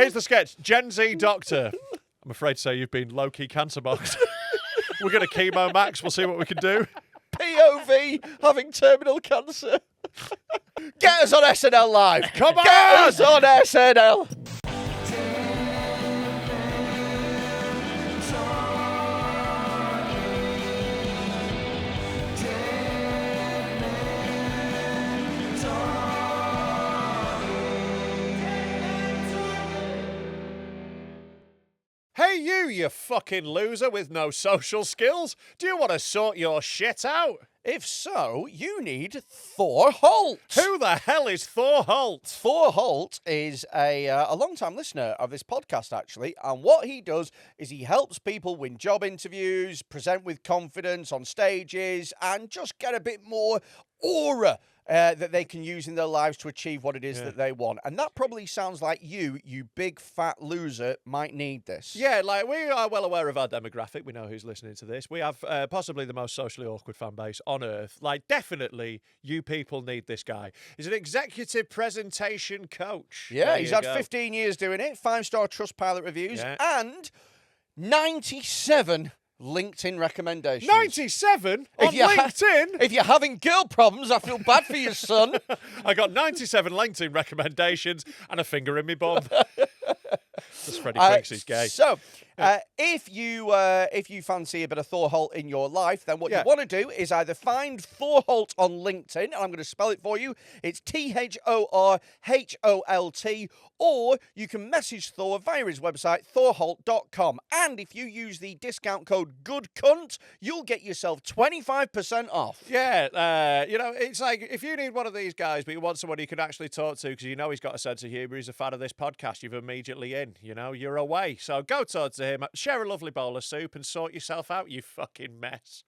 Here's the sketch. Gen Z doctor. I'm afraid to say you've been low-key cancer boxed. We're going to chemo Max. We'll see what we can do. POV having terminal cancer. Get us on SNL Live. Come on! Get us on SNL. Hey you fucking loser with no social skills. Do you want to sort your shit out? If so, you need Thor Holt. Who the hell is Thor Holt? Thor Holt is a long-time listener of this podcast, actually, and what he does is he helps people win job interviews, present with confidence on stages, and just get a bit more aura that they can use in their lives to achieve what it is that they want. And that probably sounds like you big fat loser, might need this. Yeah, like we are well aware of our demographic. We know who's listening to this. We have possibly the most socially awkward fan base on earth. Like, definitely, you people need this guy. He's an executive presentation coach. Yeah, There he's you had go. 15 years doing it, 5-star Trustpilot reviews, Yeah. and 97 LinkedIn recommendations. 97 on If you ha- LinkedIn. If you're having girl problems, I feel bad for you, son. I got 97 LinkedIn recommendations and a finger in me bum. Just Freddie thinks he's gay. So, if you fancy a bit of Thor Holt in your life, then what you want to do is either find Thor Holt on LinkedIn, and I'm going to spell it for you. It's THORHOLT, or you can message Thor via his website, thorholt.com. And if you use the discount code GOODCUNT, you'll get yourself 25% off. Yeah, it's like if you need one of these guys, but you want someone you can actually talk to because you know he's got a sense of humour, he's a fan of this podcast, you're immediately in, you're away. So go talk to him, share a lovely bowl of soup and sort yourself out, you fucking mess.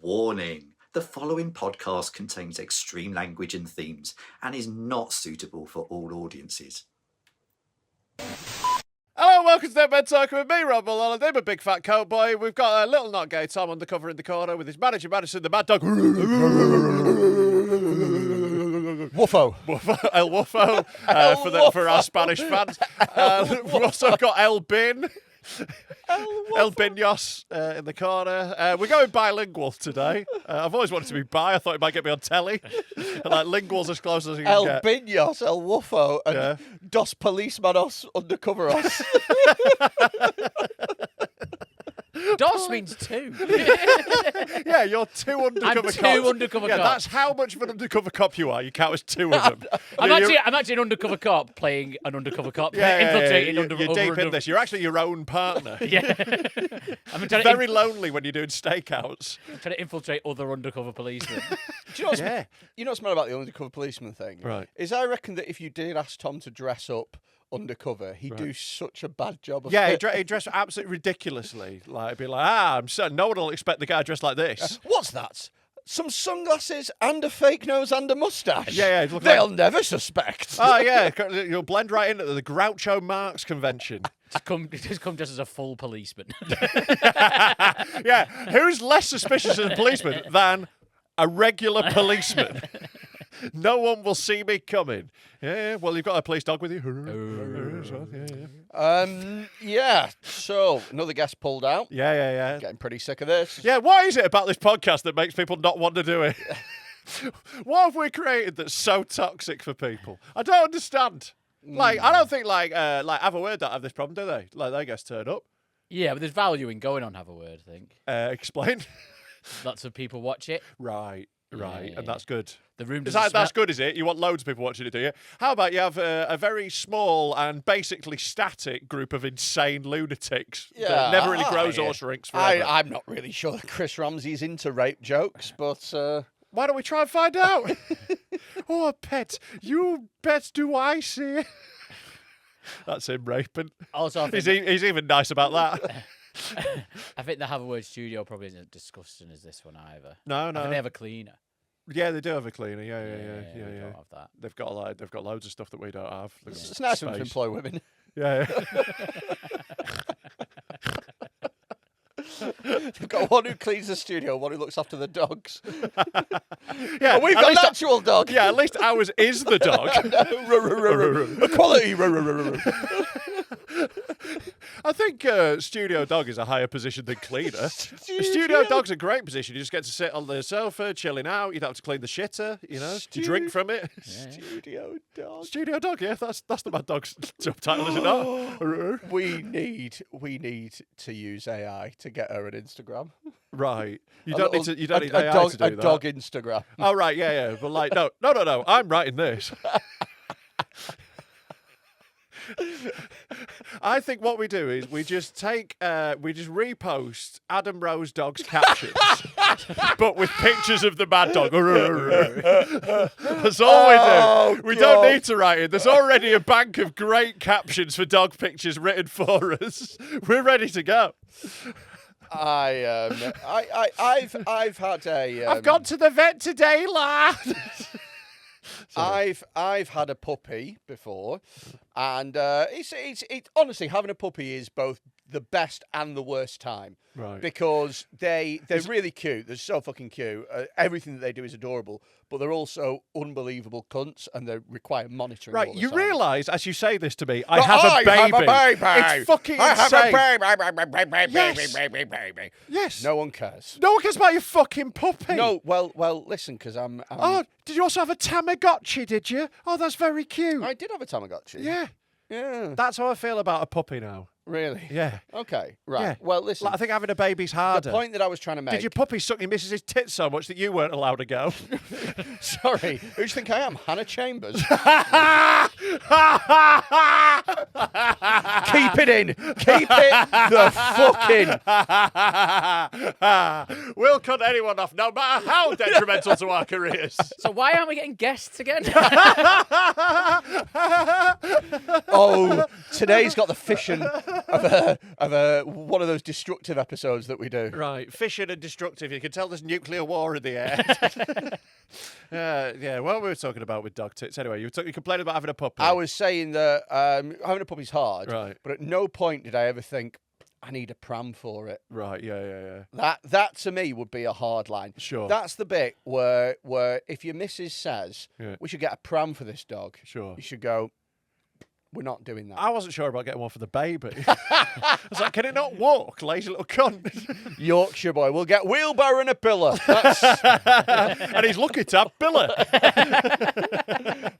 Warning. The following podcast contains extreme language and themes and is not suitable for all audiences. Hello, welcome to Deadbed Talking with me, Rob Malone. I'm a big fat coat boy. We've got a little not gay Tom undercover in the corner with his manager, Madison, the mad dog. Woofo. El Woofo, for our Spanish fans. We've also got El Bin. El Binos in the corner. We're going bilingual today. I've always wanted to be bi. I thought it might get me on telly. Like, lingual's as close as you can El get. Binos, El Woofo, and Dos Policemanos Undercoveros. DOS means two. Yeah, you're two undercover I'm cops. two undercover Yeah, cops. that's how much of an undercover cop you are. You count as two of them. I'm actually an undercover cop playing an undercover cop, infiltrating You're deep in this. You're actually your own partner. Yeah. I'm trying Very lonely when you're doing stakeouts. to infiltrate other undercover policemen. Do you know what's mad about the undercover policeman thing? Right. Is I reckon that if you did ask Tom to dress up undercover, he'd do such a bad job of Yeah, it. he dressed absolutely ridiculously. Like, he'd be like, I'm certain no one will expect the guy dressed like this. What's that? Some sunglasses and a fake nose and a moustache. Yeah, it looked They'll like- never suspect. Oh, yeah, you'll blend right into the Groucho Marx convention. Just come just as a full policeman. Yeah, who's less suspicious as a policeman than a regular policeman? No one will see me coming. Yeah, well, you've got a police dog with you. Yeah. So another guest pulled out. Yeah. Getting pretty sick of this. Yeah, what is it about this podcast that makes people not want to do it? What have we created that's so toxic for people? I don't understand. Like, I don't think like Have a Word don't have this problem, do they? Like, they guys turn up. Yeah, but there's value in going on Have a Word, I think. Explain. Lots of people watch it. Right, Yeah. and that's good. The room Is doesn't that's smell- good, is it? You want loads of people watching it, do you? How about you have a very small and basically static group of insane lunatics that never really grows or shrinks forever? I'm not really sure that Chris Ramsey's into rape jokes, but Why don't we try and find out? Oh, pet, you bet do I see. That's him raping. Also, I He's think, even nice about that. I think the Have a Word studio probably isn't as disgusting as this one either. No, I think they no. have a cleaner. Yeah, they do have a cleaner. We Yeah. don't have that. They've got loads of stuff that we don't have. it's nice of them to Space. employ women. Yeah. They've got one who cleans the studio, one who looks after the dogs. Yeah, And we've at got least an actual dog. Yeah, at least ours is the dog. Equality. I think studio dog is a higher position than cleaner. Studio dog's a great position. You just get to sit on the sofa, chilling out. You don't have to clean the shitter, you know. You drink from it. Studio dog. Studio dog, yeah, that's the Mad Dog's job title, is it not? We need to use AI to get her an Instagram. Right. You A don't little- need to. You don't need a AI dog, to do a that. dog Instagram. Oh right, yeah. But like, no. I'm writing this. I think what we do is we just repost Adam Rose Dog's captions, but with pictures of the Mad Dog. That's all we do. We don't need to write it. There's already a bank of great captions for dog pictures written for us. We're ready to go. I've had a. I've gone to the vet today, lad. I've had a puppy before, and it's honestly, having a puppy is both the best and the worst time. Right. Because they're really cute. They're so fucking cute. Everything that they do is adorable, but they're also unbelievable cunts, and they require monitoring. Right, all the you time. realise as you say this to me, I But have a baby. have a baby. It's fucking I insane. have a baby. Yes. No one cares. No one cares about your fucking puppy. No, well, listen, because I'm. Oh, did you also have a Tamagotchi, did you? Oh, that's very cute. I did have a Tamagotchi. Yeah. Yeah. That's how I feel about a puppy now. Really? Yeah. Okay. Right. Yeah. Well, listen. Like, I think having a baby's the harder. point that I was trying to make. Did your puppy suck your missus's tits so much that you weren't allowed to go? Sorry, who do you think I am? Hannah Chambers. Keep it in. Keep it the fucking. We'll cut anyone off, no matter how detrimental to our careers. So why aren't we getting guests again? Oh, today's got the fission of a one of those destructive episodes that we do. Right, fishing and destructive. You can tell there's nuclear war in the air. Yeah, what were we talking about with dog tits? Anyway, you complained about having a puppy. I was saying that having a puppy's hard, Right. but at no point did I ever think I need a pram for it. Right, yeah. That to me would be a hard line. Sure. That's the bit where if your missus says Yeah. we should get a pram for this dog, Sure. you should go. We're not doing that. I wasn't sure about getting one for the baby. I was like, can it not walk, lazy little cunt? Yorkshire boy, we'll get wheelbarrow and a pillar. That's And he's lucky to have pillar.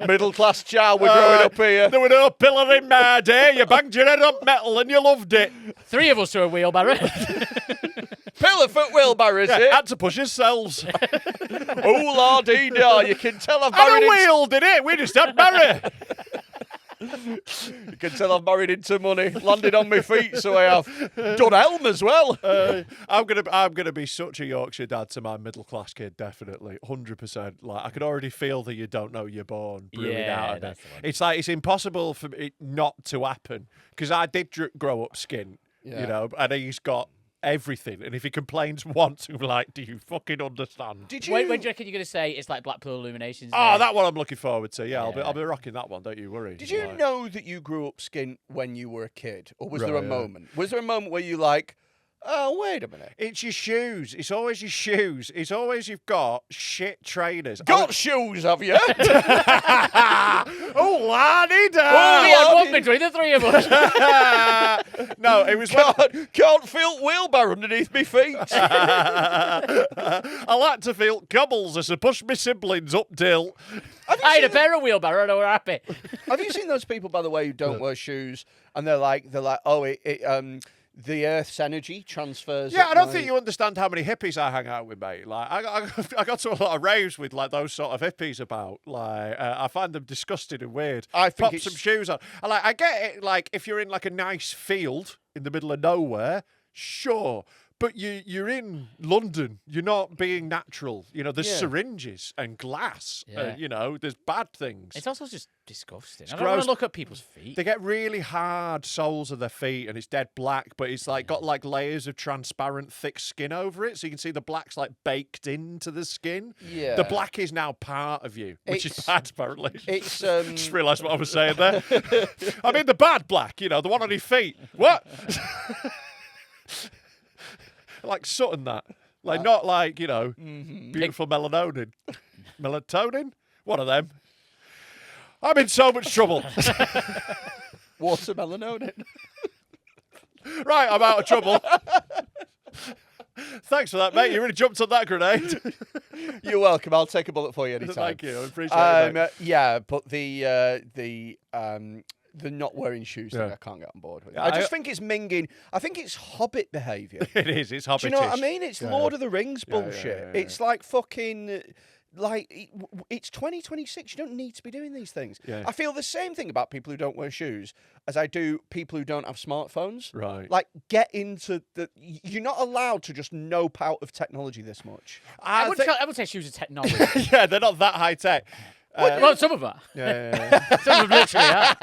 middle class child. We're growing up here. There were no pillar in my day. You banged your head up metal and you loved it. 3 of us to a wheelbarrow. Pillar foot wheelbarrow, is it? Had to push yourselves. Oh, la-dee-da. You can tell I've And a married into, wheel, did it? We just had Barry. you can tell I've married into money. Landed on my feet, so I have. Done Elm as well. I'm gonna be such a Yorkshire dad to my middle class kid, definitely, 100%. Like I can already feel that you don't know you're born brewing Yeah, out of that's it. the one. It's like it's impossible for it not to happen because I did grow up skint, Yeah. you know, and he's got everything. And if he complains once, I'm like, do you fucking understand? Did you? when do you reckon you're going to say it's like Blackpool Illuminations? Oh, Day? that one I'm looking forward to. Yeah, Yeah. I'll be rocking that one. Don't you worry. Did you Like- know that you grew up skint when you were a kid, or was there a Right, yeah. moment? Was there a moment where you like, oh, wait a minute, It's your shoes. It's always your shoes. It's always you've got shit trainers. got shoes, have you? Oh, la-di-da. We had Oh, one between the 3 of us. No, it was when can't feel wheelbarrow underneath me feet. I like to feel cobbles as I push my siblings up dill. I had a pair of wheelbarrow and I were happy. Have you seen those people, by the way, who don't wear shoes, and they're like, oh, the Earth's energy transfers. Yeah, at I don't my- think you understand how many hippies I hang out with, mate. Like, I got to a lot of raves with like those sort of hippies about. Like, I find them disgusting and weird. I think Pop it's- some shoes on. I get it. Like, if you're in like a nice field in the middle of nowhere, sure. But you're in London. You're not being natural. You know, there's Yeah. syringes and glass. Yeah. You know, there's bad things. It's also just disgusting. I don't gross. want to look at people's feet. They get really hard soles of their feet and it's dead black, but it's like got like layers of transparent thick skin over it. So you can see the black's like baked into the skin. Yeah. The black is now part of you, which is It's- bad apparently. It's Just realised what I was saying there. I mean the bad black, you know, the one on your feet. What? like Sutton that. Like, not like, Mm-hmm. beautiful melatonin. Melatonin? One of them. I'm in so much trouble. Watermelon. Right, I'm out of trouble. Thanks for that, mate. You really jumped on that grenade. You're welcome. I'll take a bullet for you anytime. Thank you. I appreciate it, mate. Yeah, but the not wearing shoes thing, Yeah. I can't get on board with. Yeah, I just think it's minging. I think it's Hobbit behaviour. It is. It's hobbitish. Do you know what I mean? It's Yeah. Lord of the Rings Yeah, yeah, bullshit. yeah, yeah. It's like fucking. Like, it's 2026. You don't need to be doing these things. Yeah. I feel the same thing about people who don't wear shoes as I do people who don't have smartphones. Right. Like, get into the. You're not allowed to just nope out of technology this much. I think- would say shoes are technology. yeah, they're not that high tech. Well, some of them are. Yeah. Some of them literally are.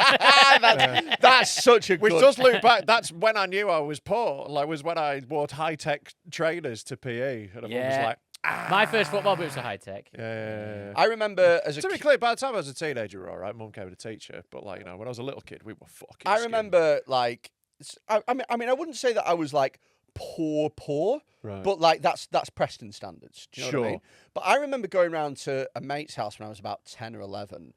That's such a Which good. does look back. That's when I knew I was poor. Like, was when I wore high tech trainers to PE, and everyone was Yeah. like, My first football boots are high tech. yeah. I remember as a To be kid. clear, by the time I was a teenager, we were all right. Mum came to teach her, but like, when I was a little kid, we were fucking. I skinny. remember like. I mean, I wouldn't say that I was like poor, Right. but like that's Preston standards. Do you know what I Sure. mean? But I remember going round to a mate's house when I was about 10 or 11,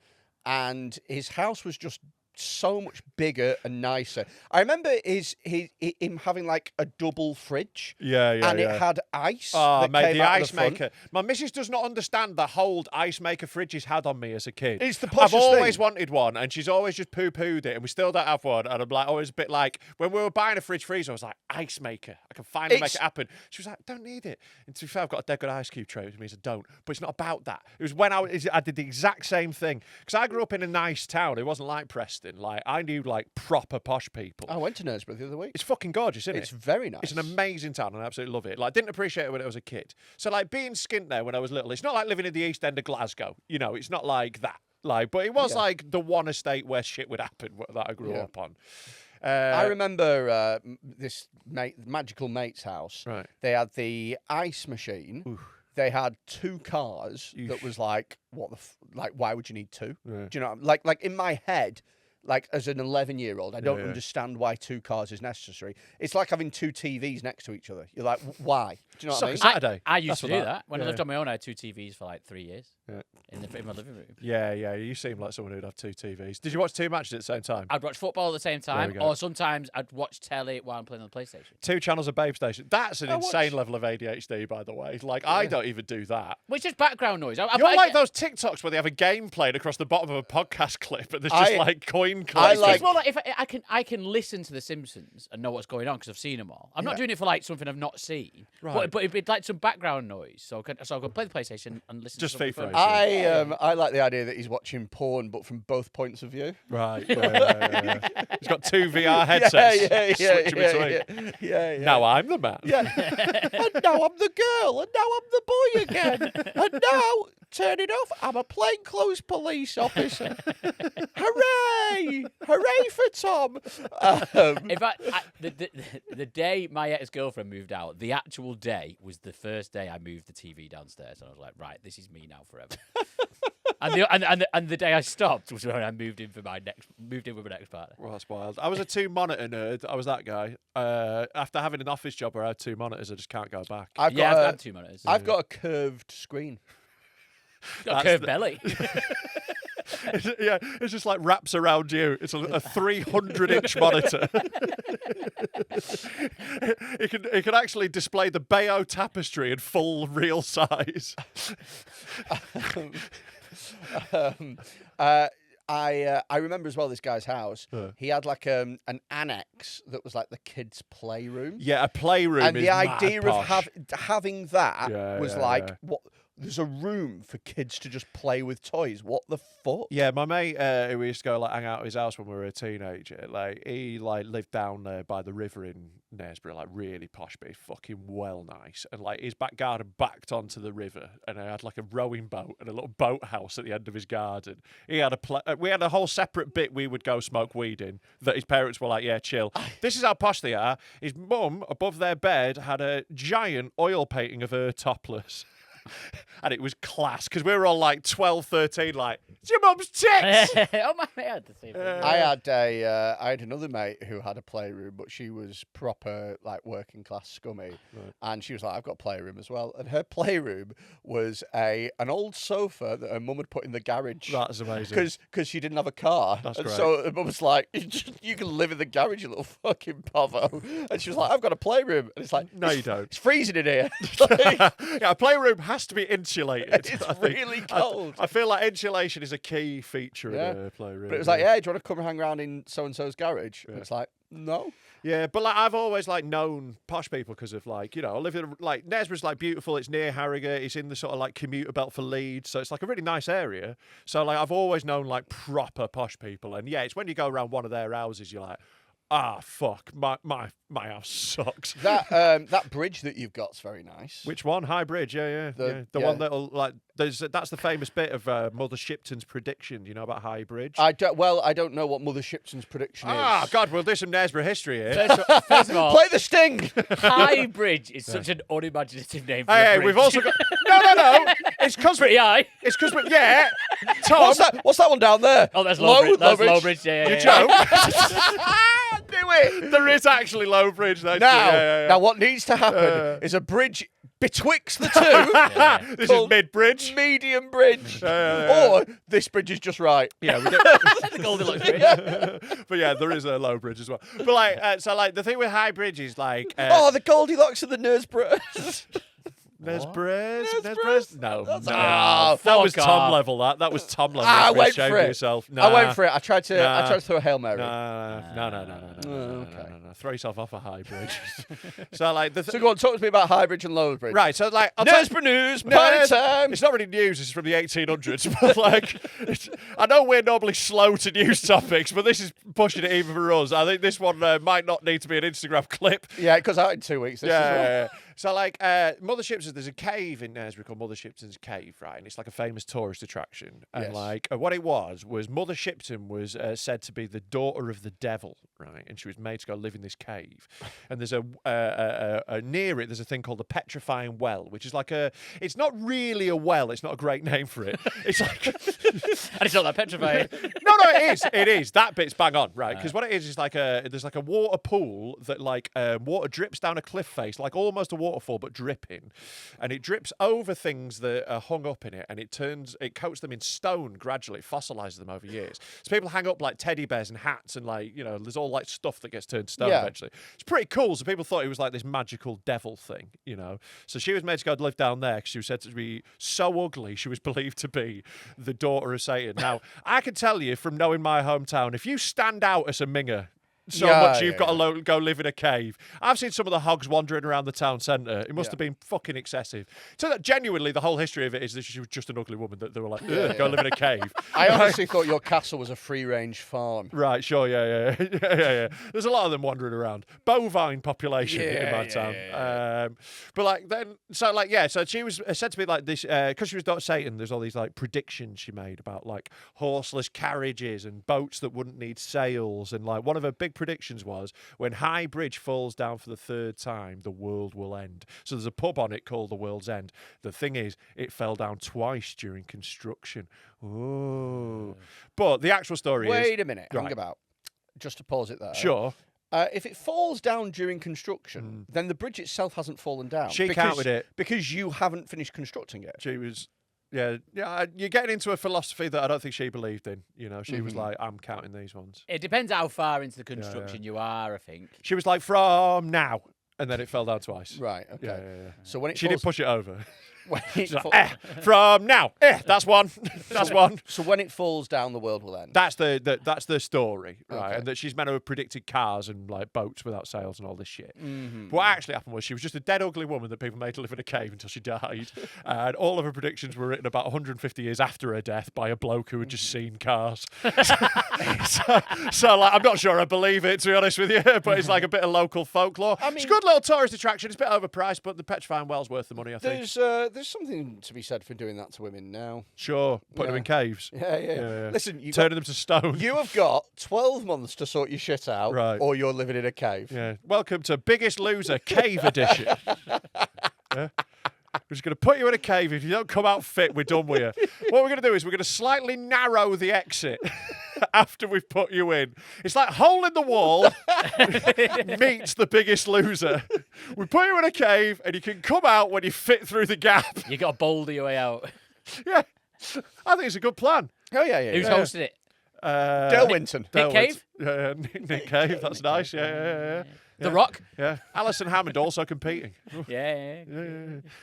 and his house was just so much bigger and nicer. I remember him having like a double fridge. Yeah, and it had ice. Oh, that mate, came the out of ice the front. maker. My missus does not understand the hold ice maker fridges had on me as a kid. It's the I've poshest always thing. wanted one, and she's always just poo-pooed it, and we still don't have one. And I'm like, always a bit like, when we were buying a fridge freezer, I was like, ice maker. I can finally make It's- it happen. She was like, don't need it. And to be fair, I've got a dead good ice cube tray with me, so don't. But it's not about that. It was when I did the exact same thing. Because I grew up in a nice town. It wasn't like Preston. Like, I knew, like, proper posh people. I went to Knaresborough the other week. It's fucking gorgeous, isn't It's it? very nice. It's an amazing town, and I absolutely love it. Like, didn't appreciate it when I was a kid. So, like, being skint there when I was little, it's not like living in the East End of Glasgow. It's not like that. Like, but it was Yeah. like the one estate where shit would happen that I grew Yeah. up on. I remember this magical mate's house. Right. They had the ice machine. They had 2 cars that was like, why would you need 2? Yeah. Do you know? Like in my head, like as an 11-year-old, I don't Yeah. understand why 2 cars is necessary. It's like having 2 TVs next to each other. You're like, why? Do you know what I mean? Saturday. I used That's to what do that- that. When I yeah. lived on my own, I had 2 TVs for like 3 years Yeah. in my living room. Yeah, you seem like someone who'd have 2 TVs. Did you watch 2 matches at the same time? I'd watch football at the same we time, go. or sometimes I'd watch telly while I'm playing on the PlayStation. 2 channels of Babe Station. That's an I insane watch- level of ADHD, by the way. Like, I don't even do that. Which is background noise. You're like those TikToks where they have a game played across the bottom of a podcast clip, and there's just I- like coin I collectors. like- It's more like if I can listen to The Simpsons and know what's going on because I've seen them all. I'm not Yeah. doing it for like something I've not seen, Right. but it'd be like some background noise. So I could play the PlayStation and listen. Just to something FIFA fun. I like the idea that he's watching porn, but from both points of view. Right. Yeah. He's got 2 VR headsets. Switching between. yeah. Now I'm the man. Yeah. And now I'm the girl, and now I'm the boy again. And now, turn it off, I'm a plainclothes police officer. Hooray! Hooray for Tom! In fact, the day my ex-girlfriend moved out, the actual day was the first day I moved the TV downstairs, and I was like, right, this is me now forever. and the day I stopped was when I moved in with my next partner. Well, that's wild. I was a 2 monitor nerd. I was that guy. After having an office job where I had 2 monitors, I just can't go back. I've Yeah, got I've a, had 2 monitors. I've got a curved screen. got a that's curved the- belly. Yeah, it's just like wraps around you. It's a 300-inch monitor. It can actually display the Bayeux tapestry in full real size. I remember as well this guy's house. He had like an annex that was like the kids' playroom. Yeah, a playroom. And is the mad idea of posh. having that Yeah, was yeah, like, yeah. what? There's a room for kids to just play with toys. What the fuck? Yeah, my mate, who we used to go like hang out at his house when we were a teenager, like he like lived down there by the river in Knaresborough, like really posh, but fucking well nice. And like his back garden backed onto the river, and I had like a rowing boat and a little boathouse at the end of his garden. He had we had a whole separate bit we would go smoke weed in. That his parents were like, yeah, chill. This is how posh they are. His mum above their bed had a giant oil painting of her topless. And it was class because we were all like 12, 13, like, it's your mum's tits. Oh my god, the same thing. I had another mate who had a playroom, but she was proper like working class scummy, and she was like, "I've got a playroom as well." And her playroom was an old sofa that her mum had put in the garage. That's amazing. Because she didn't have a car. That's and great. so her mum was like, "You can live in the garage, you little fucking povo." And she was like, "I've got a playroom," and it's like, No, you don't. It's freezing in here. Like, Yeah, a playroom has to be insulated. It's I think. really cold. I feel like insulation is a key feature Yeah. in a playroom. But it was like, "Yeah, do you want to come hang around in so and so's garage?" And it's like, "No." Yeah, but like I've always like known posh people because of like, you know, I live in like Knaresborough's like beautiful. It's near Harrogate. It's in the sort of like commuter belt for Leeds, so it's like a really nice area. So like I've always known like proper posh people, and yeah, it's when you go around one of their houses, you're like, ah, fuck, my house sucks. That bridge that you've got's very nice. Which one? High Bridge, yeah. The yeah. one that'll like. That's the famous bit of Mother Shipton's prediction. You know about High Bridge? I don't know what Mother Shipton's prediction is. Ah, God, we'll do some Knaresborough history here. First of all, Play the sting. High Bridge is such an unimaginative name for a Hey, bridge. we've also got no. It's because pretty high. It's because yeah, Tom. What's that one down there? Oh, that's Lowbridge. That's Lowbridge. Yeah, You yeah. joke. Do it. There is actually Lowbridge. Though, Now what needs to happen is a bridge betwixt the two. This is called mid-bridge. Medium bridge. Or this bridge is just right. Yeah, we The Goldilocks Bridge. but yeah, there is a low bridge as well. But like, so like the thing with High Bridge is like, Oh, the Goldilocks and the Knaresborough. Knaresborough? No, That's- no. That was fuck Tom off. level. That was Tom level. I You went shame for it. yourself. I went for it. I tried to Nah. throw a Hail Mary. No. Okay. Throw yourself off a High Bridge. So like So go on, talk to me about High Bridge and Low Bridge. right. So like, I'll tell you- Knaresborough News, No, party time. it's not really news. It's from the 1800s. But like, I know we're normally slow to news topics, but this is pushing it even for us. I think this one might not need to be an Instagram clip. Yeah, it goes out in 2 weeks. This as well. Yeah. So like, Mother Shipton's, there's a cave in Knaresborough called Mother Shipton's Cave, right? And it's like a famous tourist attraction. And Yes. like, what it was Mother Shipton was said to be the daughter of the devil, right? And she was made to go live in this cave. And there's near it, there's a thing called the Petrifying Well, which is like it's not really a well. It's not a great name for it. It's like, And it's not that petrifying. no, it is. That bit's bang on, right? Because what it is like there's like a water pool that like water drips down a cliff face, like almost a waterfall, but dripping, and it drips over things that are hung up in it, and it coats them in stone gradually, it fossilizes them over years. So people hang up like teddy bears and hats, and like, you know, there's all like stuff that gets turned to stone Yeah. eventually. It's pretty cool. So people thought it was like this magical devil thing, you know. So she was made to go live down there because she was said to be so ugly. She was believed to be the daughter of Satan. Now, I can tell you from knowing my hometown, if you stand out as a minger so much you've got to go live in a cave. I've seen some of the hogs wandering around the town centre. It must have been fucking excessive. So that genuinely the whole history of it is that she was just an ugly woman that they were like, go live in a cave. I honestly thought your castle was a free-range farm. Right, sure, yeah. There's a lot of them wandering around. Bovine population in my town. But like then, so she was said to be like this because she was Dr. Satan. There's all these like predictions she made about like horseless carriages and boats that wouldn't need sails, and like one of her big predictions was when High Bridge falls down for the third time, the world will end. So there's a pub on it called the World's End. The thing is, it fell down twice during construction. Ooh. But the actual story is... Wait a minute. Right. Hang about. Just to pause it there. Sure. If it falls down during construction, then the bridge itself hasn't fallen down. She counted it. Because you haven't finished constructing it. She was... Yeah, you're getting into a philosophy that I don't think she believed in. You know, she was like, I'm counting these ones. It depends how far into the construction you are, I think. She was like, from now. And then it fell down twice. Right, okay. Yeah. So when it She falls, didn't push it over. when it She's like, fa- from now. That's one. That's one. So when it falls down, the world will end. That's the story, right? Okay. And that she's meant to have predicted cars and like boats without sails and all this shit. Mm-hmm. But what actually happened was she was just a dead ugly woman that people made to live in a cave until she died, and all of her predictions were written about 150 years after her death by a bloke who had just seen cars. so like, I'm not sure I believe it, to be honest with you, but it's like a bit of local folklore. It's a good little tourist attraction. It's a bit overpriced, but the Petrifying Well's worth the money, I think. There's something to be said for doing that to women now. Sure, putting them in caves. Yeah. Listen, Turning them to stone. you have got 12 months to sort your shit out, Right. or you're living in a cave. Yeah. Welcome to Biggest Loser Cave Edition. Yeah. We're just going to put you in a cave. If you don't come out fit, we're done with you. What we're going to do is we're going to slightly narrow the exit after we've put you in. It's like hole in the wall meets the Biggest Loser. We put you in a cave and you can come out when you fit through the gap. You got to boulder your way out. Yeah. I think it's a good plan. Oh, yeah. Who's hosting it? Dale Winton. Nick Cave? Nick Cave. That's nice. Yeah. The Rock? Yeah. Alison Hammond also competing. Yeah.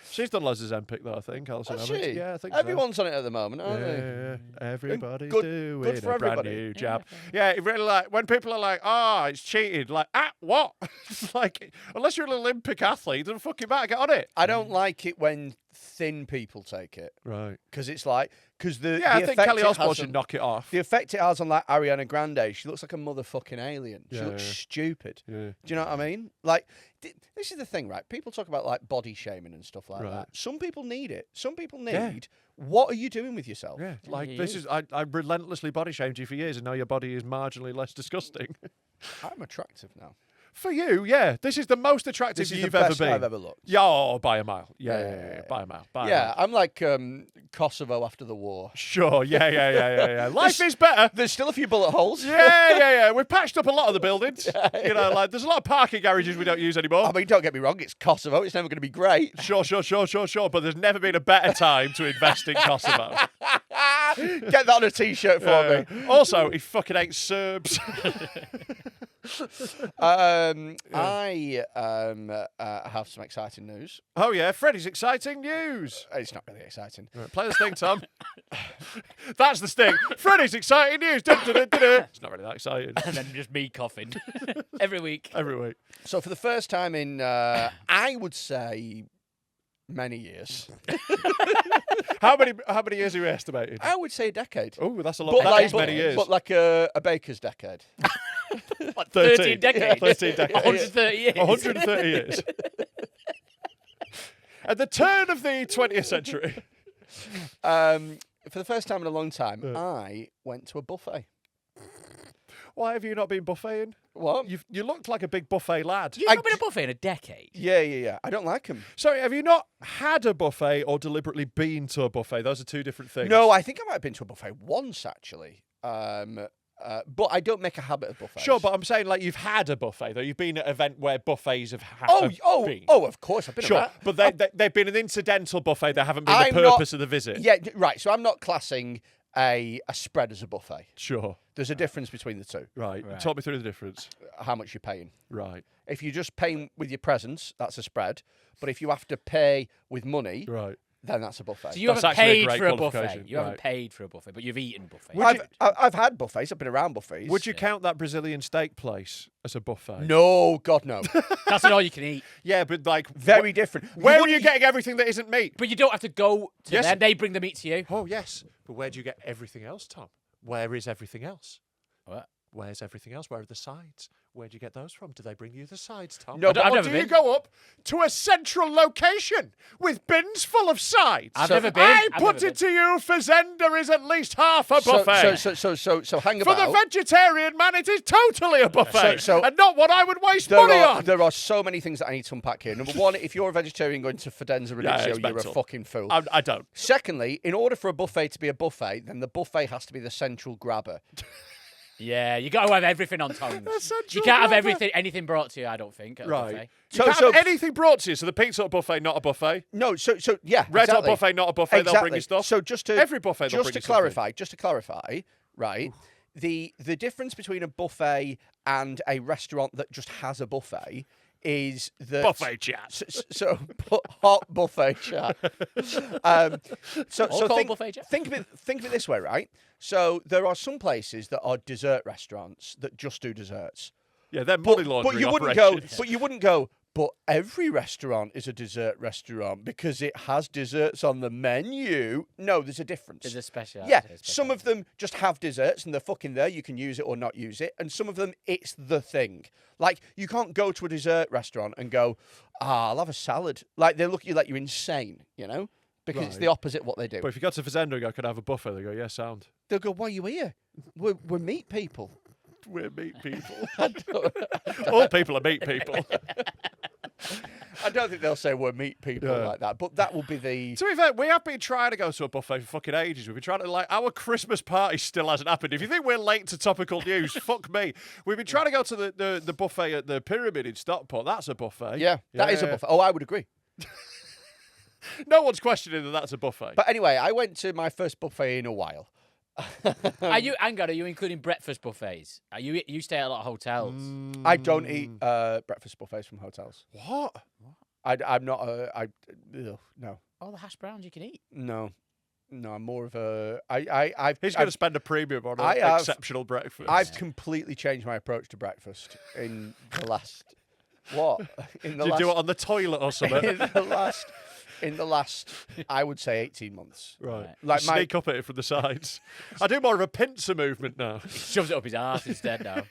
She's done loads of Zempic though, I think. Alison Has Hammond. she? Yeah, I think Everyone's on it at the moment, so. aren't they? Everybody's Good- doing good for a brand everybody. new jab. Yeah, it really like when people are like, "Oh, it's cheated." Like, what? It's like, unless you're an Olympic athlete, it doesn't fucking matter. Get on it. I don't like it when thin people take it Right. because it's like the Yeah, the I think effect Kelly it Osbourne has should on- knock it off. The effect it has on like Ariana Grande, she looks like a motherfucking alien. She Yeah, looks yeah. stupid. Yeah. Do you know what I mean? Like, this is the thing, right? People talk about like body shaming and stuff like Right. that. Some people need it. Some people need. Yeah. What are you doing with yourself? Yeah, like you this use- is I relentlessly body shamed you for years, and now your body is marginally less disgusting. I'm attractive now. For you, yeah, this is the most attractive This is you've the ever best been. I've ever looked. Yeah, oh, by a mile. Yeah, Yeah. by a mile. By a Yeah, mile. I'm like Kosovo after the war. Sure. Yeah. Life is better. There's still a few bullet holes. Yeah. We've patched up a lot of the buildings. You know, like there's a lot of parking garages we don't use anymore. I mean, don't get me wrong, it's Kosovo. It's never going to be great. Sure. But there's never been a better time to invest in Kosovo. Get that on a T-shirt for me. Also, he fucking hates Serbs. I have some exciting news. Oh yeah, Freddie's exciting news. It's not really exciting. Right, play the sting, Tom. That's the sting. Freddie's exciting news. Dun, dun, dun, dun, dun. It's not really that exciting. And then just me coughing every week. Every week. So for the first time in, I would say, many years, How many years are you estimating? I would say a decade. Oh, that's a lot. That is many years. But like a baker's decade. What, 13. 13 decades? 13 decades. 130 years. 130 years. At the turn of the 20th century. For the first time in a long time, I went to a buffet. Why have you not been buffeting? What? You looked like a big buffet lad. You've not been a buffet in a decade. Yeah. I don't like them. Sorry, have you not had a buffet or deliberately been to a buffet? Those are two different things. No, I think I might have been to a buffet once actually. But I don't make a habit of buffets. Sure, but I'm saying like you've had a buffet though. You've been at an event where buffets have been. Of course I've been. Sure, around. but they've been an incidental buffet. They haven't been I'm the not- purpose of the visit. Yeah, right. So I'm not classing a spread as a buffet. Sure. There's a difference between the two. Right. Right. Talk me through the difference. How much you're paying. Right. If you're just paying with your presence, that's a spread. But if you have to pay with money, Right. then that's a buffet. So you That's haven't actually a paid great for a buffet. qualification, You haven't right. paid for a buffet, but you've eaten buffet. I've had buffets. I've been around buffets. Would you count that Brazilian steak place as a buffet? No, God no. That's not all you can eat. Yeah, but like Very different. Where are wouldn't- you getting everything that isn't meat? But you don't have to go to Yes. them. They bring the meat to you. Oh yes, but where do you get everything else, Tom? Where is everything else? What? Where's everything else? Where are the sides? Where do you get those from? Do they bring you the sides, Tom? No, but I've or never do you been. go up to a central location with bins full of sides? I've So never been. I I've put never it to you, Fazenda is at least half a buffet. So hang For the about. vegetarian man, it is totally a buffet, So- and not what I would waste money on. There are so many things that I need to unpack here. Number one, if you're a vegetarian going to Fidenza Yeah, Radicchio, it's you're a mental. fucking fool. I don't. Secondly, in order for a buffet to be a buffet, then the buffet has to be the central grabber. Yeah, you got to have everything on tongues. central You can't have grabber. anything brought to you. I don't think. At a Right. buffet. You can't have anything brought to you, so the pizza Hut buffet, not a buffet. No, so yeah, Red Hot exactly. buffet, not a buffet. They'll bring you Exactly. stuff. So just to Every buffet they'll bring you something. just to clarify, right? The difference between a buffet and a restaurant that just has a buffet is that Buffet chat. So hot buffet chat. So called think, buffet chat. think of it this way, right? So there are some places that are dessert restaurants that just do desserts. Yeah, they're money laundering But you wouldn't operations. go. But you wouldn't go. But every restaurant is a dessert restaurant because it has desserts on the menu. No, there's a difference. There's a special. Yeah, some of them just have desserts and they're fucking there. You can use it or not use it. And some of them, it's the thing. Like, you can't go to a dessert restaurant and go, I'll have a salad. Like, they look at you like you're insane, you know? Because it's the Right. opposite what they do. But if you got to Fazenda and go, could I have a buffet? They go, yeah, sound. They'll go, why are you here? We're meat people. We're meat people. All people are meat people. I don't think they'll say we're meat people Yeah. like that, but that will be the. To be fair, we have been trying to go to a buffet for fucking ages. We've been trying to, like, our Christmas party still hasn't happened. If you think we're late to topical news, fuck me. We've been trying to go to the buffet at the Pyramid in Stockport. That's a buffet. Yeah, that is a buffet. Oh, I would agree. No one's questioning that that's a buffet. But anyway, I went to my first buffet in a while. Are you including breakfast buffets? You stay at a lot of hotels. I don't eat breakfast buffets from hotels. What? I'm not no. Oh, the hash browns you can eat. No, I'm more of a. I've. He's going to spend a premium on I an have- exceptional breakfast. I've completely changed my approach to breakfast in the last. What? In the Did you last. do it on the toilet or something? In the last, I would say 18 months. Right. Like my. Sneak up at it from the sides. I do more of a pincer movement now. He shoves it up his arse instead now.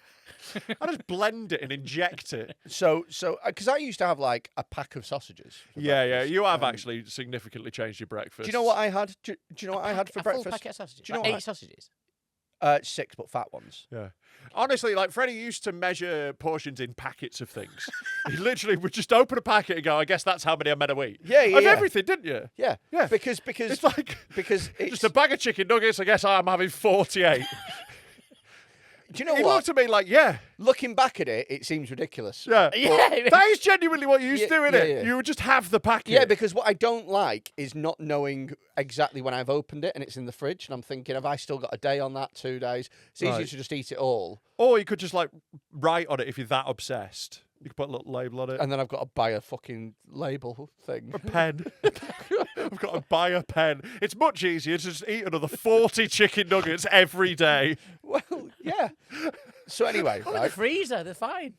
I just blend it and inject it. So, because I used to have like a pack of sausages. for Yeah, breakfast. you have actually significantly changed your breakfast. Do you know what I had? Do you know what I had for A full breakfast? packet of sausages. Do you know Like what 8 sausages. 6, but fat ones. Yeah. Honestly, like Freddie used to measure portions in packets of things. He literally would just open a packet and go, I guess that's how many I'm meant to eat. Yeah, Of yeah. everything, didn't you? Yeah, Yeah. Because It's like because it's, just a bag of chicken nuggets. I guess I'm having 48. do you know He what? looked at me like, yeah. Looking back at it, it seems ridiculous. Yeah. Yeah. That is genuinely what you used to do, innit? yeah. You would just have the packet. Yeah, because what I don't like is not knowing exactly when I've opened it and it's in the fridge, and I'm thinking, have I still got a day on that, 2 days? It's easier Right. to just eat it all, Or you could just like write on it if you're that obsessed. You could put a little label on it. and then I've got to buy a fucking label thing. A pen. I've got to buy a pen. It's much easier to just eat another 40 chicken nuggets every day. Well, yeah. So anyway, Oh, in the right? freezer. They're fine.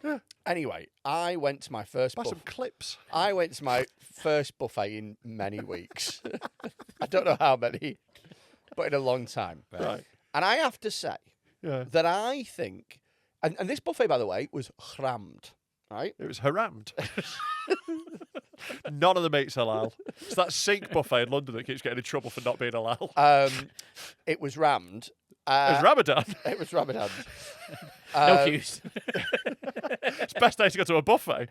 Anyway, I went to my first Buy some clips. I went to my first buffet in many weeks. I don't know how many, but in a long time. Right. And I have to say Yeah. that I think, and this buffet, by the way, was crammed, right? It was harammed. None of the meat's halal. It's that Sikh buffet in London that keeps getting in trouble for not being halal. It was rammed. It's Ramadan. It was Ramadan. No queues. It's the best day to go to a buffet.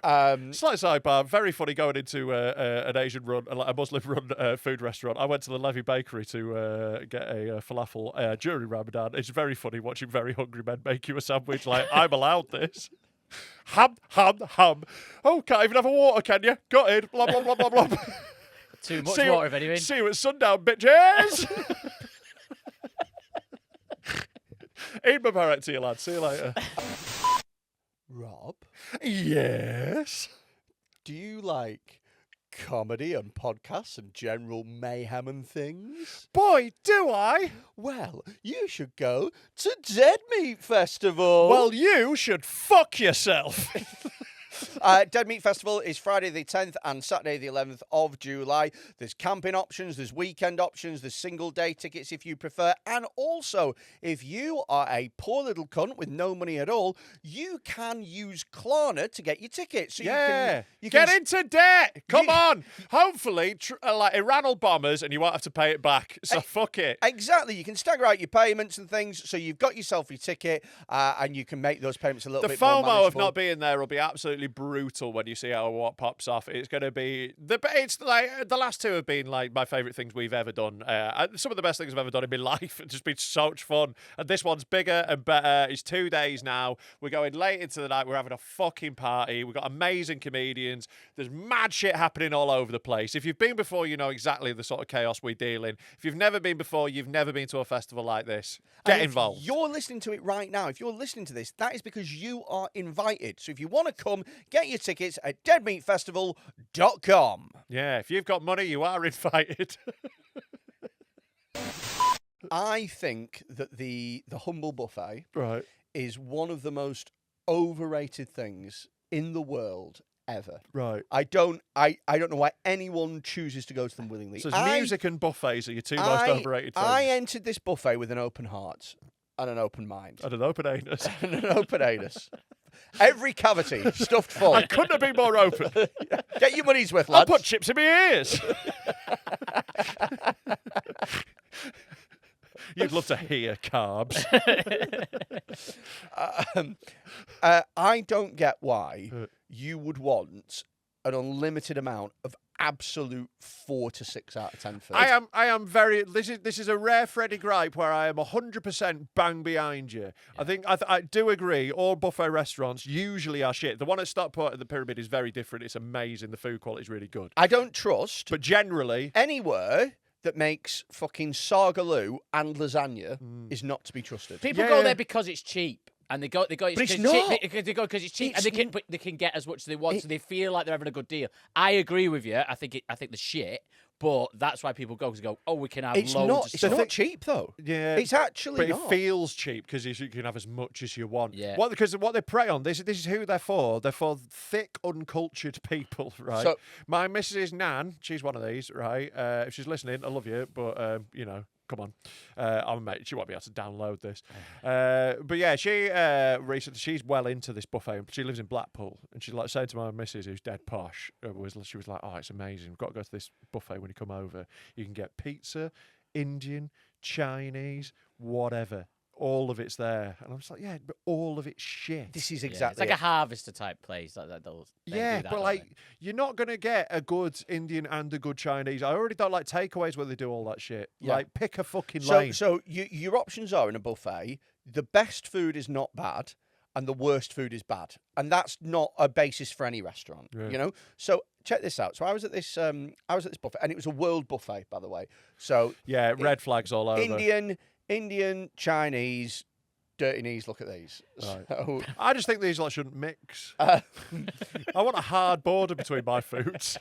Slight sidebar. Very funny going into an Asian run, like a Muslim run food restaurant. I went to the Levy Bakery to get a falafel during Ramadan. It's very funny watching very hungry men make you a sandwich. Like, I'm allowed this. Ham. Oh, can't even have a water, can you? Got it. Blah, blah, blah, blah, blah. Too much See you- water, if anything. See you at sundown, bitches. Eid Mubarak to you, lad. See you later. Rob, Yes. do you like comedy and podcasts and general mayhem and things? Boy, do I. Well, you should go to Dead Meat Festival. Well, you should fuck yourself. Dead Meat Festival is Friday the 10th and Saturday the 11th of July. There's camping options, there's weekend options, there's single day tickets if you prefer. And also, if you are a poor little cunt with no money at all, you can use Klarna to get your tickets. So Yeah. you Get can into debt. Come You- on. Hopefully, like Iran will bomb us and you won't have to pay it back. So fuck it. Exactly. You can stagger out your payments and things, so you've got yourself your ticket, and you can make those payments a little The bit more FOMO of manageable. not being there will be absolutely brutal when you see how what pops off. It's going to be it's like the last two have been like my favourite things we've ever done. Some of the best things I've ever done in my life. It's just been so much fun. And this one's bigger and better. It's 2 days now. We're going late into the night. We're having a fucking party. We've got amazing comedians. There's mad shit happening all over the place. If you've been before, you know exactly the sort of chaos we deal in. If you've never been before, you've never been to a festival like this. Get And if involved. You're listening to it right now. If you're listening to this, that is because you are invited. So if you want to come, get your tickets at deadmeatfestival.com. Yeah, if you've got money, you are invited. I think that the Humble Buffet Right. is one of the most overrated things in the world ever. Right. I don't know why anyone chooses to go to them willingly. So it's music and buffets are your two most overrated things. I entered this buffet with an open heart and an open mind and an open anus. and an open anus. Every cavity stuffed full. I couldn't have been more open. Get your money's worth, I'll lads. put chips in my ears. You'd love to hear carbs. I don't get why you would want an unlimited amount of absolute 4 to 6 out of 10 food. I am very. This is a rare Freddie gripe where I am 100% bang behind you. I think I do agree. All buffet restaurants usually are shit. The one at Stockport at the Pyramid is very different. It's amazing. The food quality is really good. I don't trust But generally, anywhere that makes fucking sagaloo and lasagna is not to be trusted. People Yeah, go yeah. there because it's cheap. And they go it's because it's not. cheap. They go because it's cheap, It's and they can get as much as they want, so they feel like they're having a good deal. I agree with you. I think the shit, but that's why people go because they go, oh, we can have It's loads not. of It's stuff. not cheap though. yeah, It's actually but not. it feels cheap because you can have as much as you want. Yeah. Because what they prey on, this is who they're for. They're for thick, uncultured people, right? So- My missus Nan, she's one of these, right? If she's listening, I love you, but you know, come on, I'm a mate. She won't be able to download this. But yeah, she recently she's well into this buffet. She lives in Blackpool, and she's like saying to my missus, who's dead posh, she was like, "Oh, it's amazing. We've got to go to this buffet when you come over. You can get pizza, Indian, Chinese, whatever. All of it's there." And I'm just like, "Yeah, but all of it's shit." This is Yeah, exactly it's like it. a harvester type place. They do Yeah, that, but don't like, they? you're not gonna get a good Indian and a good Chinese. I already don't like takeaways where they do all that shit. Yeah. Like, pick a fucking So, lane. your options are in a buffet. The best food is not bad, and the worst food is bad, and that's not a basis for any restaurant. Yeah. You know. So check this out. So I was at this buffet, and it was a world buffet, by the way. So Yeah, red flags all over. Indian, Chinese, dirty knees. Look at these. Right. So, I just think these lot shouldn't mix. uh, I want a hard border between my foods.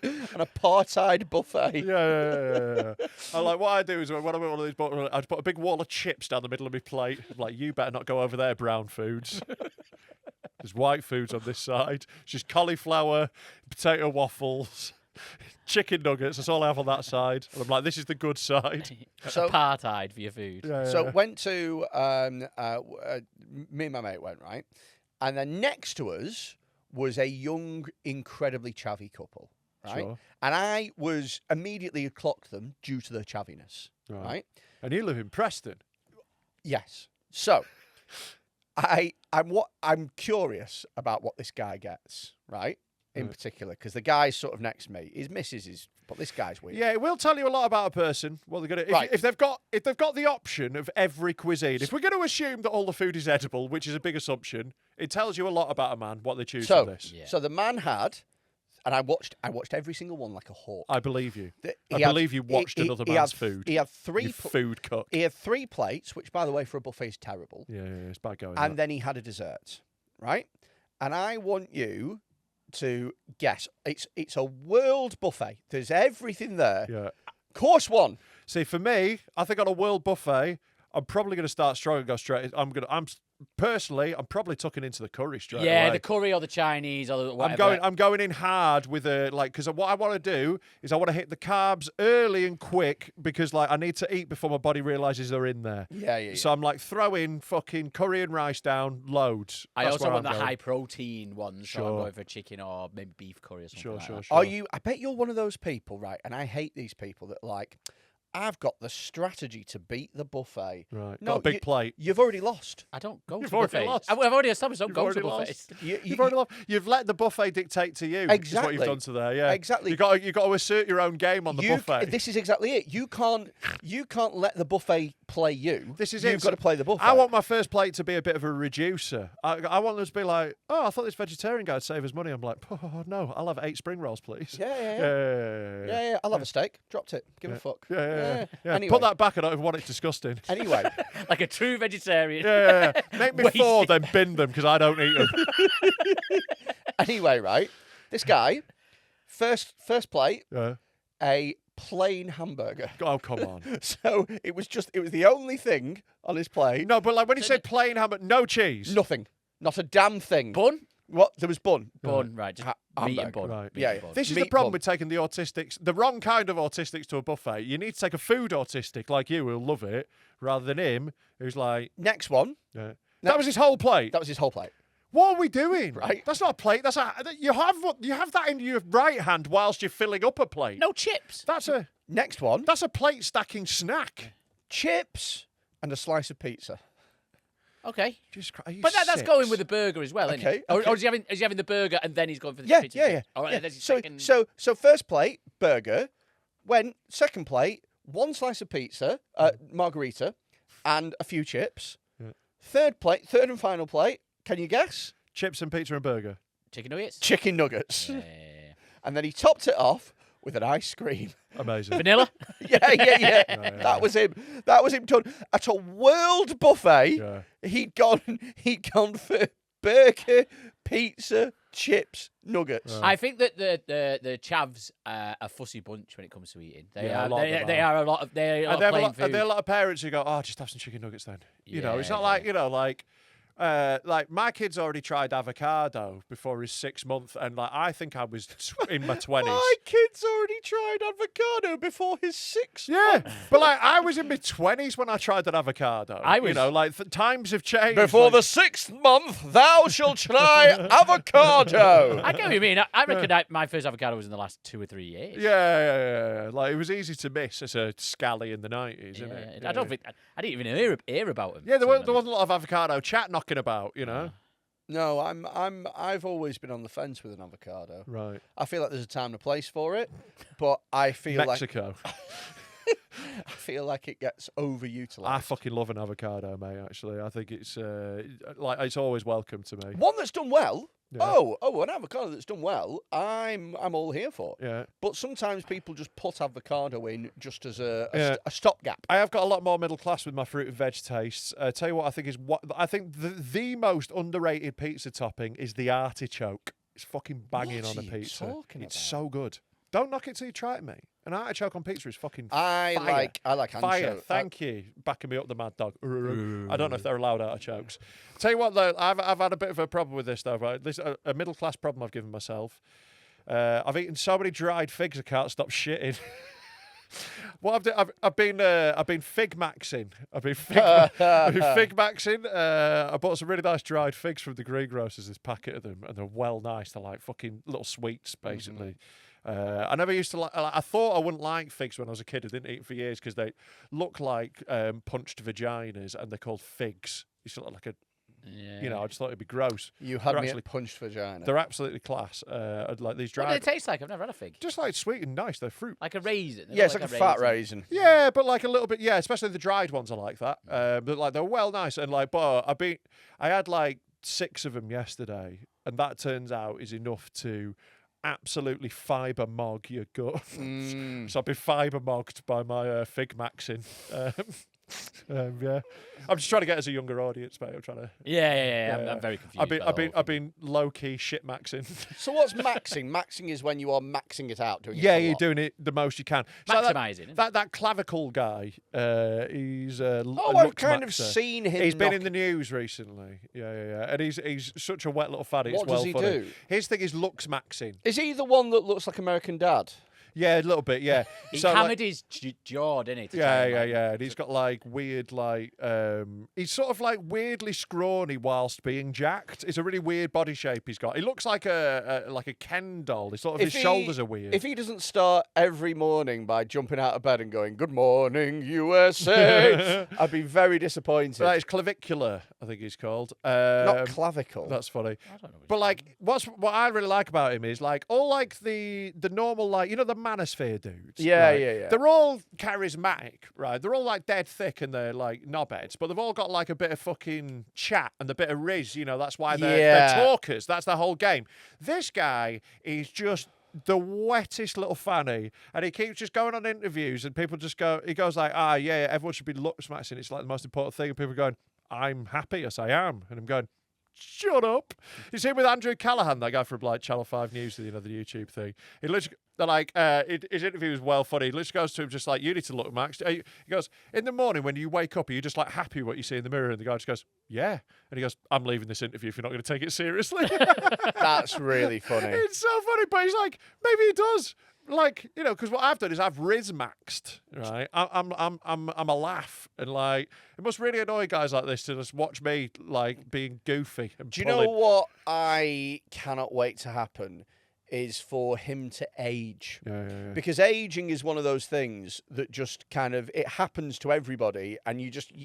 an apartheid buffet. Yeah. I like what I do is when I'm at one of these, I just put a big wall of chips down the middle of my plate. I'm like, you better not go over there, brown foods. There's white foods on this side. It's just cauliflower, potato waffles, chicken nuggets. That's all I have on that side. And I'm like, this is the good side. So- Apartheid for your food. Yeah, So went to me and my mate went, right, and then next to us was a young, incredibly chavvy couple, right? Sure. And I was immediately clocked them due to their chaviness, right? And you live in Preston. Yes. So I'm curious about what this guy gets, right? In particular, because the guy sort of next to me, his missus is, but this guy's weird. Yeah, it will tell you a lot about a person. What they're gonna Right. if they've got the option of every cuisine. If we're going to assume that all the food is edible, which is a big assumption, it tells you a lot about a man what they choose So, for this. Yeah. so the man had, and I watched every single one like a hawk. I believe you. He I had- believe you watched another he man's had, food. He had You three. food cook. He had 3 plates, which, by the way, for a buffet is terrible. Yeah, it's bad going. And then he had a dessert, right? And I want you to guess. It's a world buffet. There's everything there. yeah. Course 1. See, for me, I think on a world buffet, I'm probably going to start strong and go straight. I'm probably tucking into the curry straight Yeah, away. the curry or the Chinese or the whatever. I'm going in hard with because what I want to do is I want to hit the carbs early and quick because like I need to eat before my body realizes they're in there. Yeah. So I'm like throwing fucking curry and rice down loads. I That's also where want I'm the going. high protein ones. So I'm Sure. going for chicken or maybe beef curry or something Sure, like sure, that. sure. Are you? I bet you're one of those people, right? And I hate these people that like, I've got the strategy to beat the buffet. Right. No, Got a big you- plate. You've already lost. I don't go You've to already buffets. lost. I've already established. I don't You've go to already buffets. You've let the buffet dictate to you. Is what Exactly. you've done to there. Yeah. Exactly. You got to assert your own game on the buffet. This is exactly it. You can't let the buffet play you. This is You've it. got to play the buffet. I want my first plate to be a bit of a reducer. I want them to be like, oh, I thought this vegetarian guy'd save us money. I'm like, oh, no, I'll have 8 spring rolls, please. Yeah. I'll have a steak. Dropped it. Give a fuck. Yeah. Anyway. Put that back. I don't even want it disgusting. Anyway, Like a true vegetarian. Yeah. Make me 4, Wasted. then bin them because I don't eat them. anyway, right. This guy, first plate, Yeah. a plain hamburger. Oh, come on. So it was the only thing on his plate. No, but like when you say plain hamburger, no cheese. Nothing. Not a damn thing. Bun? What? There was bun. Bun, right. Just meat and hamburger. bun. Right. Meat Yeah, and bun. This is the Meat problem bun. with taking the autistics, the wrong kind of autistics to a buffet. You need to take a food autistic like you who'll love it, rather than him who's like, Next one. yeah. That was his whole plate. That was his whole plate. What are we doing? Right. That's not a plate. You have that in your right hand whilst you're filling up a plate. No chips. That's Next one. a plate stacking snack. Chips and a slice of pizza. Okay. Jesus Christ, are you But that's 6? going with the burger as well, isn't Okay, it? Or okay. is he having the burger and then he's going for the Yeah, pizza? yeah, and yeah. chips? All right, yeah. that's his So, second- so first plate burger, went second plate 1 slice of pizza, margarita, and a few chips. Yeah. Third and final plate. Can you guess? Chips and pizza and burger. chicken nuggets. Chicken nuggets. Yeah. And then he topped it off with an ice cream. Amazing. Vanilla. yeah. yeah. That was him. That was him done at a world buffet. Yeah. He'd gone for burger, pizza, chips, nuggets. I think that the chavs are a fussy bunch when it comes to eating. They Yeah, a are. lot of them They are. are a lot of. They are And there, are a plain lot, food. and there are a lot of parents who go, "Oh, just have some chicken nuggets then." You know, it's Yeah, not like like my kid's already tried avocado before his 6th month, and like I think I was in my 20s. My kid's already tried avocado before his 6th. Yeah, but like I was in my 20s when I tried an avocado. I you was- know, like times have changed. Before like, the 6th month, thou shalt try avocado. I get what you mean. I reckon my first avocado was in the last 2 or 3 years. yeah. Like it was easy to miss as a scally in the 90s, isn't it? I don't think I didn't even hear about them. Yeah, there wasn't a lot of avocado chat knocking about, you know. No, I've always been on the fence with an avocado. Right. I feel like there's a time and a place for it, but I feel Mexico. like it gets overutilized. I fucking love an avocado, mate. Actually, I think it's like it's always welcome to me. One that's done well. Yeah. Oh, an avocado that's done well. I'm all here for. Yeah. But sometimes people just put avocado in just as a Yeah. stopgap. I have got a lot more middle class with my fruit and veg tastes. Tell you what, I think the most underrated pizza topping is the artichoke. It's fucking banging What on a are you pizza. talking It's about? so good. Don't knock it till you try it, mate. An artichoke on pizza is fucking I fire. like Fire. ancho. Thank you. Backing me up, the mad dog. I don't know if they're allowed artichokes. Tell you what, though, I've had a bit of a problem with this, though, right? This a middle class problem I've given myself. I've eaten so many dried figs I can't stop shitting. What I've been fig maxing. I've been fig maxing. I bought some really nice dried figs from the greengrocers. This packet of them, and they're well nice. They're like fucking little sweets, basically. I never used to like. I thought I wouldn't like figs when I was a kid. I didn't eat them for years because they look like punched vaginas, and they're called figs. You sort of like a, you know. I just thought it'd be gross. You had They're me actually- at punched vagina. They're absolutely class. Like these What do dried, they taste like? I've never had a fig. just like sweet and nice. They're fruit. Like a raisin. They Yeah, it's look like a fat raisin. Yeah, but like a little bit. Yeah, especially the dried ones are like that. But like they're well nice and like. But I had like 6 of them yesterday, and that turns out is enough to absolutely fibre mog your gut. So I've been fibre mogged by my fig maxing. Yeah, I'm just trying to get as a younger audience, mate. I'm trying to. Yeah. Yeah. I'm very confused. I've by the whole I've thing. been low key shit maxing. So what's maxing? Maxing is when you are maxing it out, doing it Yeah, a you're lot. doing it the most you can. So that- Maximising, isn't it? that clavicle guy, he's a Oh, a I've lux kind of maxer. seen him. He's been knock- in the news recently. Yeah. And he's such a wet little fatty. What It's well does he funny. do? His thing is lux maxing. Is he the one that looks like American Dad? Yeah, a little bit. Yeah. He So, like- hammered his jaw, didn't he? to try and, like- Yeah. And he's got like weird, like he's sort of like weirdly scrawny whilst being jacked. It's a really weird body shape he's got. He looks like a Ken doll. His sort of his shoulders are weird. If he doesn't start every morning by jumping out of bed and going, "Good morning, USA," I'd be very disappointed. Right, it's clavicular, I think he's called. Not clavicle. That's funny. I don't know. But like, what I really like about him is like all like the normal, like, you know, the manosphere dudes. Yeah, right? yeah. They're all charismatic, right? They're all like dead thick and they're like knobheads, but they've all got like a bit of fucking chat and a bit of riz. You know, that's why they're Yeah. talkers. That's the whole game. This guy is just the wettest little fanny, and he keeps just going on interviews, and people just go. He goes like, yeah, everyone should be lux maxing. It's like the most important thing. And people are going, I'm happy, yes I am, and I'm going, shut up. You see him with Andrew Callahan, that guy from like Channel 5 News, you know, the YouTube thing. He literally, they're like, his interview was well funny. He literally goes to him just like, you need to look, Max. He goes, in the morning when you wake up, are you just like happy what you see in the mirror? And the guy just goes, yeah. And he goes, I'm leaving this interview if you're not going to take it seriously. That's really funny. It's so funny, but he's like, maybe he does. Like, you know, because what I've done is I've Riz maxed, right? I'm a laugh, and like it must really annoy guys like this to just watch me like being goofy and Do you pulling. know what I cannot wait to happen? is for him to age. Yeah. Because aging is one of those things that just kind of, it happens to everybody, and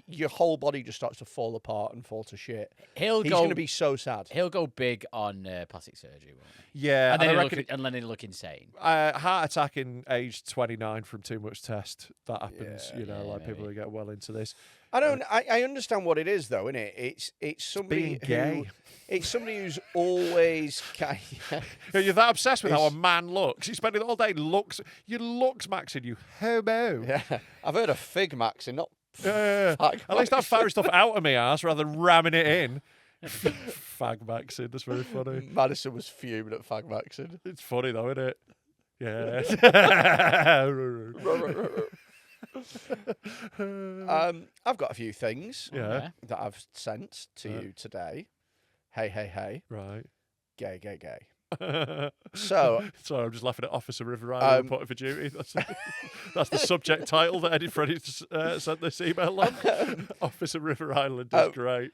your whole body just starts to fall apart and fall to shit. He's going to be so sad. He'll go big on plastic surgery, won't he? Yeah, And then I he'll reckon look, and then he'll look insane. heart attack in age 29 from too much test. That happens, people who get well into this. I understand what it is though, isn't it? It's somebody being gay. It's somebody who's always You're that obsessed with how a man looks. You spend it all day looks. Your looks, Maxine, you homo. Yeah, I've heard of fig maxing, not At least I'm firing stuff out of my ass rather than ramming it in. Fag Maxine, that's very funny. Madison was fuming at fag maxing. It's funny though, isn't it? Yeah. I've got a few things Yeah. that I've sent to you today. Hey. Right. Gay. So, sorry, I'm just laughing at Officer River Island reporting for duty. That's the subject title that Eddie Freddy sent this email on. Officer River Island is great.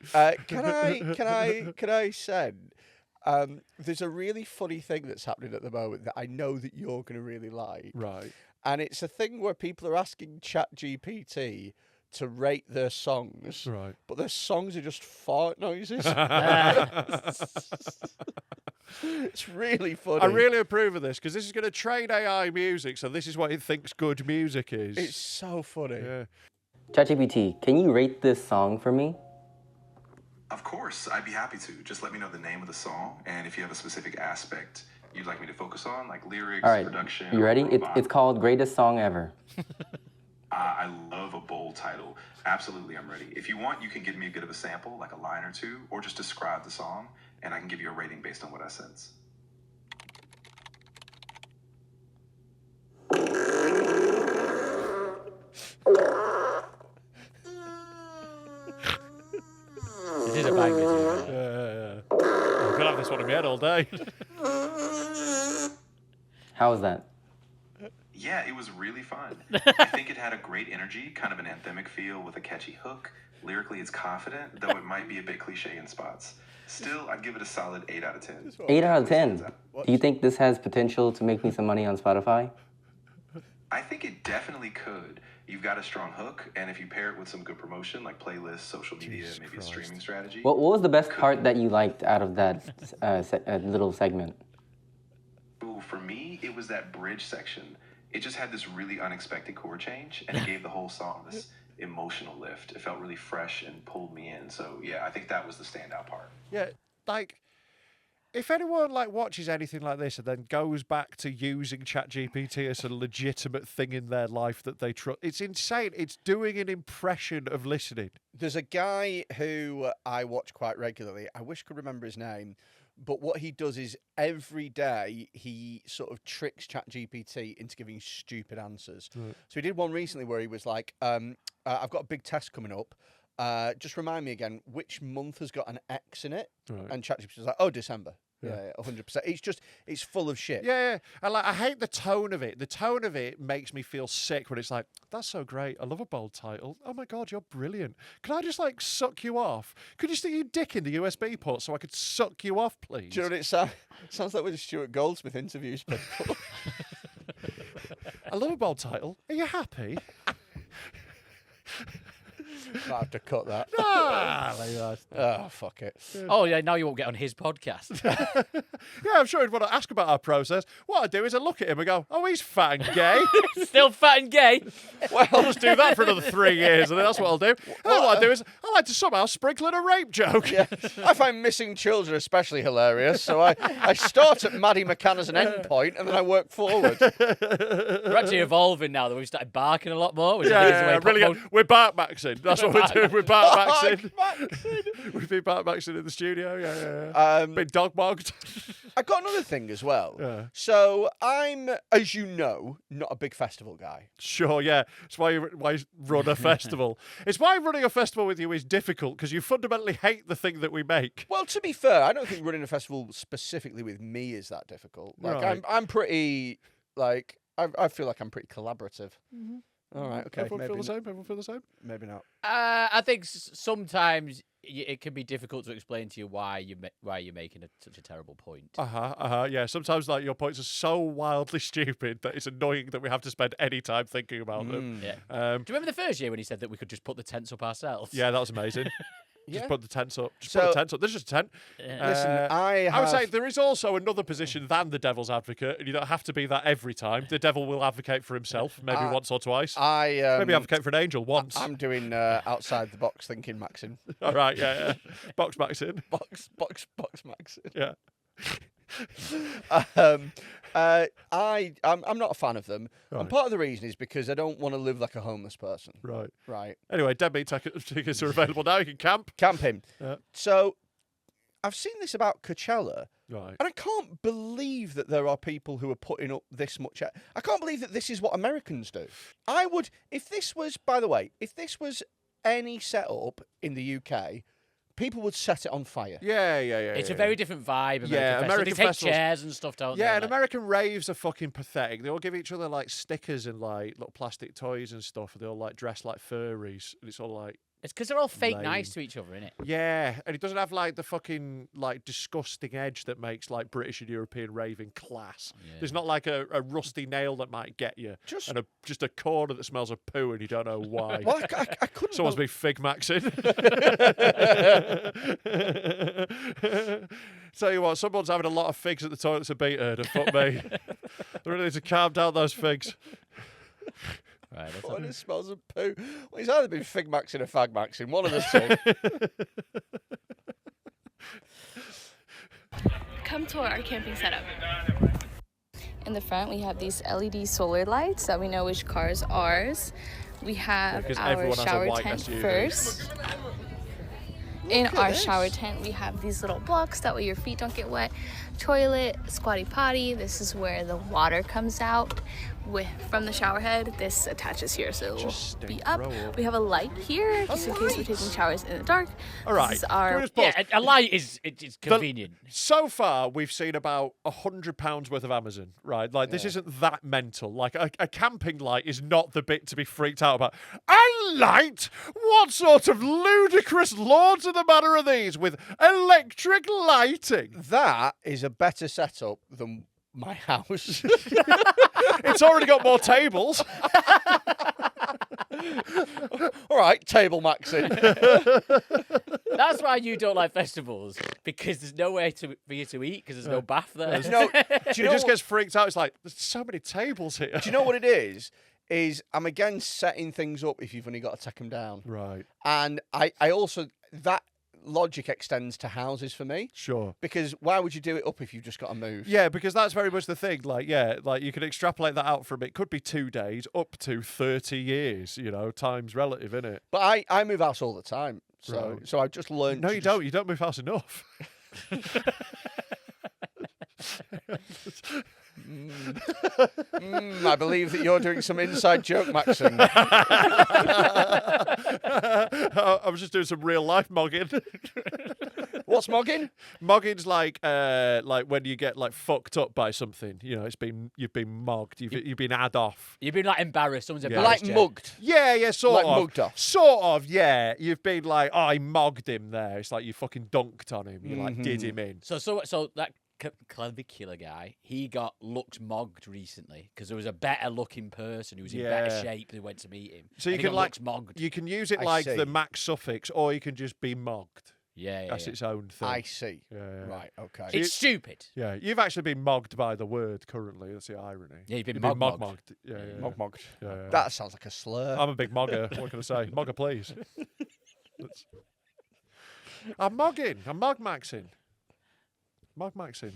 can I send? There's a really funny thing that's happening at the moment that I know that you're going to really like. Right. And it's a thing where people are asking ChatGPT to rate their songs, Right. but their songs are just fart noises. It's really funny. I really approve of this because this is going to train AI music, so this is what it thinks good music is. It's so funny. Yeah. ChatGPT, can you rate this song for me? Of course, I'd be happy to. Just let me know the name of the song and if you have a specific aspect you'd like me to focus on, like lyrics, All right, production. you ready? or It's called Greatest Song Ever. I love a bold title. Absolutely, I'm ready. If you want, you can give me a bit of a sample, like a line or two, or just describe the song, and I can give you a rating based on what I sense. It is a banger. Yeah. I'm going to have this one in my head all day. How was that? Yeah, it was really fun. I think it had a great energy, kind of an anthemic feel with a catchy hook. Lyrically, it's confident, though it might be a bit cliche in spots. Still, I'd give it a solid 8 out of 10. 8 out of 10. Do you think this has potential to make me some money on Spotify? I think it definitely could. You've got a strong hook, and if you pair it with some good promotion, like playlists, social media, Jesus maybe Christ. a streaming strategy. What was the best part that you liked out of that little segment? Ooh, for me, it was that bridge section. It just had this really unexpected chord change, and it gave the whole song this emotional lift. It felt really fresh and pulled me in. So yeah, I think that was the standout part. Yeah, like, if anyone watches anything like this and then goes back to using ChatGPT as a legitimate thing in their life that they trust, it's insane. It's doing an impression of listening. There's a guy who I watch quite regularly. I wish I could remember his name. But what he does is every day he sort of tricks ChatGPT into giving stupid answers. Right. So he did one recently where he was like, I've got a big test coming up. Just remind me again, which month has got an X in it? Right. And ChatGPT was like, oh, December. Yeah. Yeah, 100%. It's full of shit. Yeah. And I hate the tone of it. The tone of it makes me feel sick when it's like, that's so great. I love a bold title. Oh my God, you're brilliant. Can I just suck you off? Could you stick your dick in the USB port so I could suck you off, please? Do you know what it sounds like when Stuart Goldsmith interviews people? I love a bold title. Are you happy? Might have to cut that. Oh, fuck it. Oh yeah, now you won't get on his podcast. Yeah, I'm sure he'd want to ask about our process. What I do is I look at him and go, oh, he's fat and gay. Still fat and gay. I'll just do that for another 3 years, and then that's what I'll do. And then what I do is I like to somehow sprinkle in a rape joke. Yeah, I find missing children especially hilarious, so I start at Maddie McCann as an end point, and then I work forward. We're actually evolving now that we've started barking a lot more. Which I think is the way really pop- good. We're Bart Maxing. That's what we're doing. We're Bart Maxing. Maxing. We've been Bart Maxing in the studio. Yeah. Been dog mugged. I got another thing as well. Yeah. So I'm, as you know, not a big festival guy. Sure, yeah. It's why you run a festival. It's why running a festival with you is difficult, because you fundamentally hate the thing that we make. Well, to be fair, I don't think running a festival specifically with me is that difficult. Like Right. I'm pretty, I feel like I'm pretty collaborative. All right, okay. Everyone feel maybe, the same? Everyone feel the same? maybe not. I think sometimes it can be difficult to explain to you why you're making such a terrible point. Yeah, sometimes like your points are so wildly stupid that it's annoying that we have to spend any time thinking about them. Yeah. Um, Do you remember the first year when he said that we could just put the tents up ourselves? yeah, that was amazing. Yeah. Just put the tents up. Just So- put the tents up. There's just a tent. Listen, I would have- say there is also another position than the devil's advocate, and you don't have to be that every time. The devil will advocate for himself, maybe once or twice. Maybe advocate for an angel once. I'm doing outside the box thinking, Maxine. All right, yeah. Box Maxin. Box Maxine. Yeah. I'm not a fan of them, and Right. part of the reason is because I don't want to live like a homeless person. Right. Right, Anyway, dead meat tickets are available now. You can camp. camping. Yeah. So, I've seen this about Coachella, Right. and I can't believe that there are people who are putting up this much. I can't believe that this is what Americans do. I would, if this was, by the way, if this was any setup in the UK, people would set it on fire. Yeah. It's a very different vibe. American Yeah, Festival. American They take festivals- chairs and stuff, don't they? Yeah, and Like- American raves are fucking pathetic. They all give each other like stickers and like little plastic toys and stuff. And they all like dress like furries. And it's all like, It's because they're all fake Lame. nice to each other, innit? yeah. And it doesn't have like the fucking like disgusting edge that makes like British and European raving class. There's not like a rusty nail that might get you. Just- and just a corner that smells of poo and you don't know why. Well, I couldn't. Someone's bel- been fig maxing. Tell you what, someone's having a lot of figs at the toilets of Beat Herder. Fuck me. They really need to calm down those figs. Right. That's Oh, and it smells of poo. Well, he's either been fig maxing or fag maxing, one of the two. Come tour our camping setup. In the front, we have these LED solar lights that we know which car is ours. We have because our everyone has a shower white tent SUV. first. In our shower tent, we have these little blocks that way your feet don't get wet. Toilet, squatty potty. This is where the water comes out from the shower head. This attaches here, so it Just will be stink, up. roll up. We have a light here, just in case we're taking showers in the dark. All right. This is Can we our just pause? Yeah, a light is it's convenient. So far, we've seen about £100 worth of Amazon, right? Like, this isn't that mental. Like, a camping light is not the bit to be freaked out about. A light? What sort of ludicrous lords of the manor are these with electric lighting? That is a better setup than my house. It's already got more tables. All right, table maxing. That's why you don't like festivals, because there's no way for you to eat because there's no bath there. Do you know, He just gets freaked out. It's like, there's so many tables here. do you know what it is? Is I'm against setting things up if you've only got to take them down. Right. And I also, that logic extends to houses for me. Sure. Because why would you do it up if you've just got to move? Yeah, because that's very much the thing. Like, yeah, like you can extrapolate that out from it could be 2 days up to 30 years, you know, time's relative, isn't it? But I move house all the time. So Right. so I've just learned. No, to you just- don't. You don't move house enough. I believe that you're doing some inside joke maxing. I was just doing some real life mogging. What's mogging? Mogging's like when you get like fucked up by something. You know, you've been mogged. You've been had off. You've been like embarrassed. Someone's Yeah. embarrassed Like you. mugged. Yeah, sort Like of. mugged off. Sort of, yeah. You've been like, oh, I mogged him there. It's like you fucking dunked on him. You like did him in. So that clavicular guy, he got looks mogged recently because there was a better looking person who was in better Yeah. shape who went to meet him. So you and he can got like looks mogged. you can use it I like see. the max suffix, or you can just be mogged. Yeah, That's its own thing. I see. Yeah. Right, okay. It's stupid. Yeah, you've actually been mogged by the word currently. That's the irony. Yeah, you've been You've mogged. mogged. Yeah. Mogged. Yeah. That sounds like a slur. I'm a big mogger. What can I say? Mogger, please. I'm mogging. I'm mog-maxing. Mog-maxing.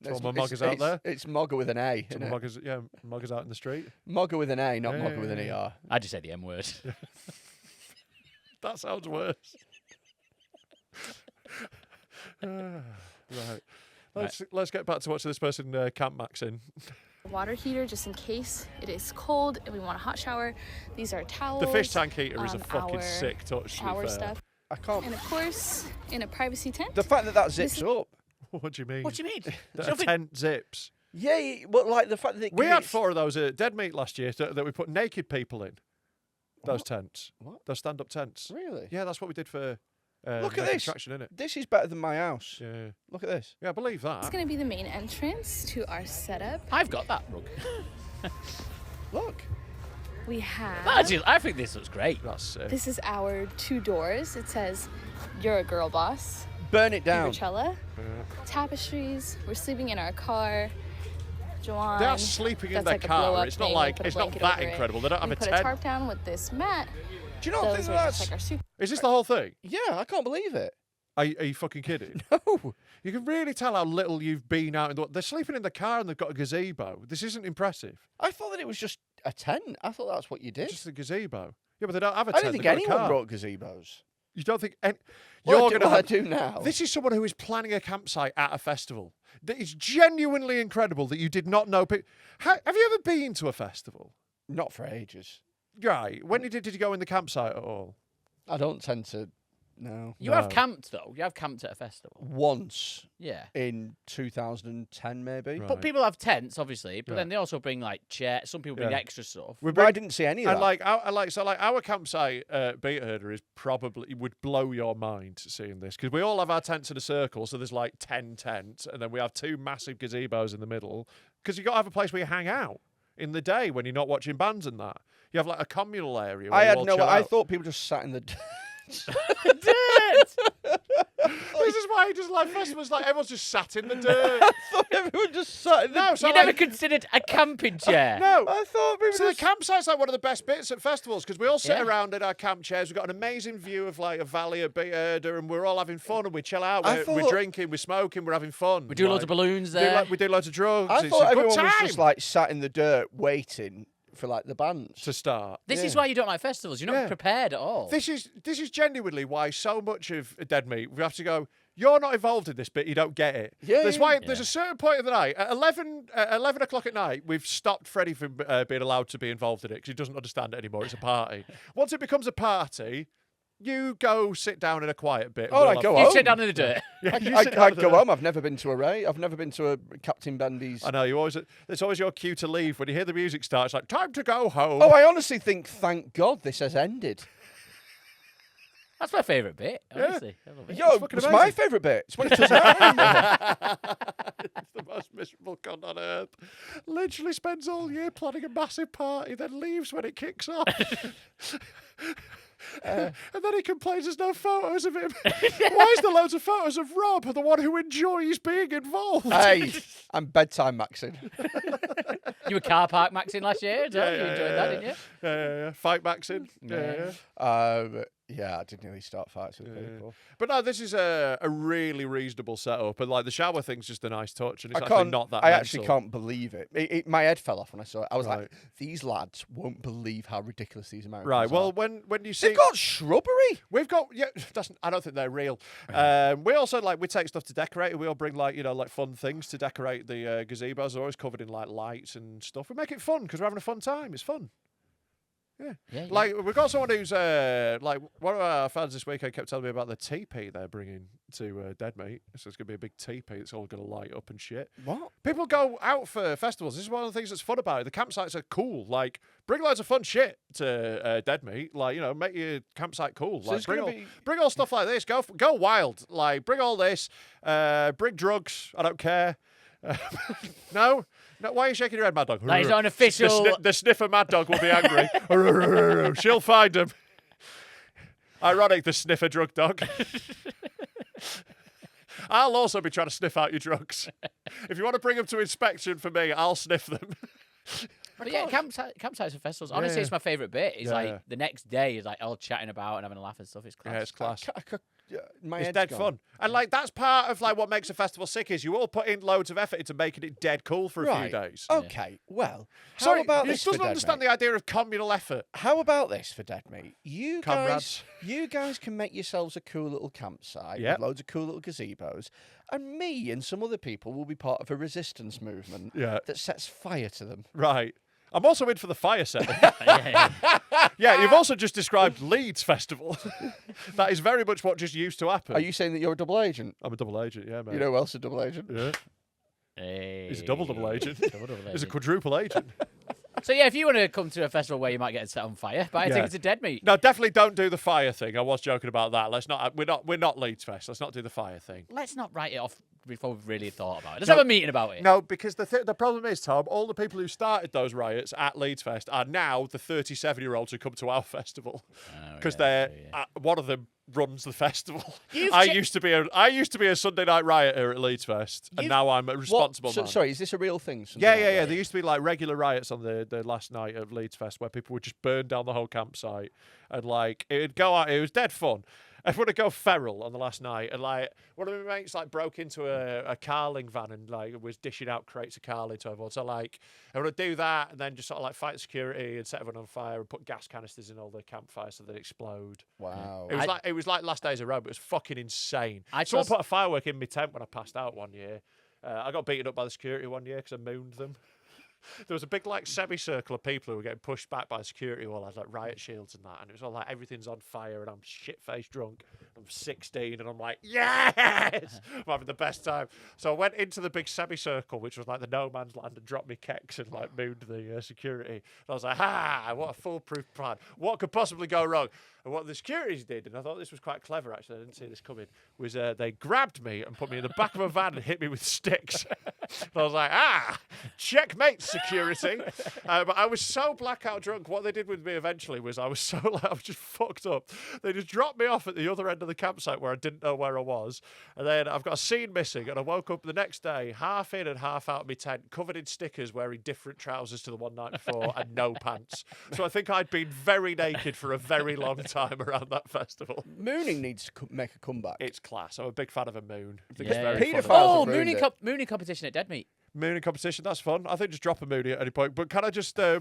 To all my moggers out there. It's mogger with an A. To Isn't my it? moggers, yeah, moggers out in the street. Mogger with an A, not Yeah, mogger with an yeah, ER. I just said the M word. That sounds worse. Right. Let's get back to watching this person camp maxing. Water heater just in case it is cold and we want a hot shower. These are towels. The fish tank heater is a fucking our sick touch. To shower be fair. stuff. I can't. And of course, in a privacy tent. The fact that that zips up. What do you mean? What do you mean? That Something- a tent zips. Yeah, but like the fact that it We had creates- 4 of those at Dead Meat last year that we put naked people in. Those tents. What? Those stand-up tents. Really? Yeah, that's what we did for. Look at this. Attraction, innit? This is better than my house. Yeah. Look at this. Yeah, I believe It's that. gonna be the main entrance to our setup. I've got that rug. Look. We have. Actually, I think this looks great. That's sick. This is our 2 doors. It says, "You're a girl boss." Burn it down. Coachella. Tapestries. We're sleeping in our car. Joanne. They are sleeping in that's their like a car. blow-up It's not thing. We like put a it's not blanket that over it. incredible. They don't have We a put a tent. tarp down with this mat. Do you not Those think are that's... just like our soup. Is this the whole thing? Yeah, I can't believe it. Are you fucking kidding? No. You can really tell how little you've been out in the. They're sleeping in the car and they've got a gazebo. This isn't impressive. I thought that it was just a tent. I thought that's what you did. It's just a gazebo. Yeah, but they don't have a I tent. didn't think they've got a anyone car. brought gazebos. You don't think any, Well, you're I do, going to well, I have. do now. This is someone who is planning a campsite at a festival. That is genuinely incredible that you did not know. Have you ever been to a festival? Not for ages. Right. When did you go in the campsite at all? I don't tend to. No. You have camped though. You have camped at a festival. Once Yeah. in 2010, maybe. Right. But people have tents, obviously. But Yeah. then they also bring like chairs. Some people bring Yeah. extra stuff. We But I didn't see any of And that. our campsite Beta Herder is probably would blow your mind seeing this because we all have our tents in a circle, so there's like 10 tents, and then we have 2 massive gazebos in the middle because you got to have a place where you hang out in the day when you're not watching bands and that. You have like a communal area. Where I you had all no. chill I out. thought people just sat in the. This is why he doesn't like festivals. Like everyone's just sat in the dirt. I thought everyone just sat in the. No, so You like, never considered a camping chair. no. I thought people So the just. campsite's like one of the best bits at festivals because we all sit Yeah. around in our camp chairs. We've got an amazing view of like a valley at Beta Herder, and we're all having fun and we chill out. I We're thought- drinking, we're smoking, we're having fun. We do loads of balloons there. We do loads of drugs. I It's thought a good everyone time was just like sat in the dirt waiting for like the bands. to start. This is Yeah. why you don't like festivals. You're not Yeah. prepared at all. This is genuinely why so much of Dead Meat we have to go. You're not involved in this bit. You don't get it. Yeah, There's yeah. why. There's a certain point of the night at 11 o'clock at night. We've stopped Freddie from being allowed to be involved in it because he doesn't understand it anymore. It's a party. Once it becomes a party, you go sit down in a quiet bit. and Oh, we'll I have go fun. you home. sit down in the dirt. Yeah, you I'd sit down in go the- home. I've never been to a rave. I've never been to a Captain Bandy's. I know you always. It's always your cue to leave when you hear the music start. It's like time to go home. Oh, I honestly think, thank God this has ended. That's my favourite bit, honestly. I love it. Yo, fucking it's my amazing. favourite bit. It's when it doesn't end. It's the most miserable cunt on earth. Literally spends all year planning a massive party, then leaves when it kicks off. And then he complains there's no photos of him. Why is there loads of photos of Rob, the one who enjoys being involved? Hey, I'm bedtime maxing. You were car park maxing last year as well. You enjoyed that, didn't you? Yeah. Fight Maxin. Yeah. Yeah, I did nearly start fights with people. But no, this is a really reasonable setup. And like the shower thing's just a nice touch. And it's I actually can't. not that I mental. actually can't believe it. My head fell off when I saw it. I was Right. like, these lads won't believe how ridiculous these Americans Right. are. Well, when you see. They've got shrubbery. We've got I don't think they're real. We also we take stuff to decorate. We all bring like fun things to decorate the gazebos. They're always covered in like lights and stuff. We make it fun because we're having a fun time. It's fun. Yeah. Like we've got someone who's like one of our fans this weekend kept telling me about the teepee they're bringing to Dead Meat. So it's gonna be a big teepee. It's all gonna light up and shit. What? People go out for festivals. This is one of the things that's fun about it. The campsites are cool. Like bring loads of fun shit to Dead Meat. Like make your campsite cool. So Like it's gonna bring all stuff like this. Go wild. Like bring all this. Bring drugs. I don't care. No. Why are you shaking your head, Mad Dog? That is not an official. The sniffer Mad Dog will be angry. She'll find him. Ironic, the sniffer drug dog. I'll also be trying to sniff out your drugs. If you want to bring them to inspection for me, I'll sniff them. But yeah, campsites and festivals. Honestly, Yeah. it's my favourite bit. It's Yeah, like yeah. the next day is like all chatting about and having a laugh and stuff. It's class. Yeah, it's class. My It's head's dead gone. fun. And like that's part of like what makes a festival sick is you all put in loads of effort into making it dead cool for a Right. few days. Okay. Well, how Sorry, about he this for doesn't Dead understand Meat? the idea of communal effort. How about this for Dead Meat? You Comrades. guys can make yourselves a cool little campsite Yep. with loads of cool little gazebos, and me and some other people will be part of a resistance movement Yeah. that sets fire to them. Right. I'm also in for the fire set. Yeah. Yeah, you've also just described Leeds Festival. That is very much what just used to happen. Are you saying that you're a double agent? I'm a double agent, yeah, mate. You know who else is a double agent? Yeah. Hey. He's a double agent. Double He's a agent. quadruple agent. So yeah, if you want to come to a festival where you might get set on fire, buy a ticket to Dead Meat. No, definitely don't do the fire thing. I was joking about that. Let's not. We're not Leeds Fest. Let's not do the fire thing. Let's not write it off before we've really thought about it. Let's have a meeting about it. No, because the problem is, Tom, all the people who started those riots at Leeds Fest are now the 37-year-olds who come to our festival because one of them runs the festival. I used to be a Sunday night rioter at Leeds Fest, and now I'm a responsible man. Sorry, is this a real thing? Yeah. There used to be like regular riots on the last night of Leeds Fest where people would just burn down the whole campsite, and like it'd go out. It was dead fun. Everyone would go feral on the last night, and like one of my mates like broke into a carling van and like was dishing out crates of carling to everyone. So like I would do that and then just sort of like fight security and set everyone on fire and put gas canisters in all the campfires so they explode. Wow. It was like Last Days of Rome. It was fucking insane. Someone put a firework in my tent when I passed out one year. I got beaten up by the security one year because I mooned them. There was a big like semicircle of people who were getting pushed back by the security wall. I had like riot shields and that, and it was all like everything's on fire, and I'm shit-faced drunk. I'm 16, and I'm like, yes, I'm having the best time. So I went into the big semicircle, which was like the no man's land, and dropped me keks and like mooned the security. And I was like, what a foolproof plan! What could possibly go wrong? And what the securities did, and I thought this was quite clever actually, I didn't see this coming, was they grabbed me and put me in the back of a van and hit me with sticks. And I was like, checkmate, security. But I was so blackout drunk. What they did with me eventually was I was just fucked up. They just dropped me off at the other end of the campsite where I didn't know where I was. And then I've got a scene missing, and I woke up the next day, half in and half out of my tent, covered in stickers, wearing different trousers to the one night before and no pants. So I think I'd been very naked for a very long time around that festival. Mooning needs to make a comeback. It's class. I'm a big fan of a moon. I think Yeah. it's very Paedophiles fun. have ruined mooning competition at Dead Meat. Mooning competition, that's fun. I think just drop a moonie at any point. But can I just, I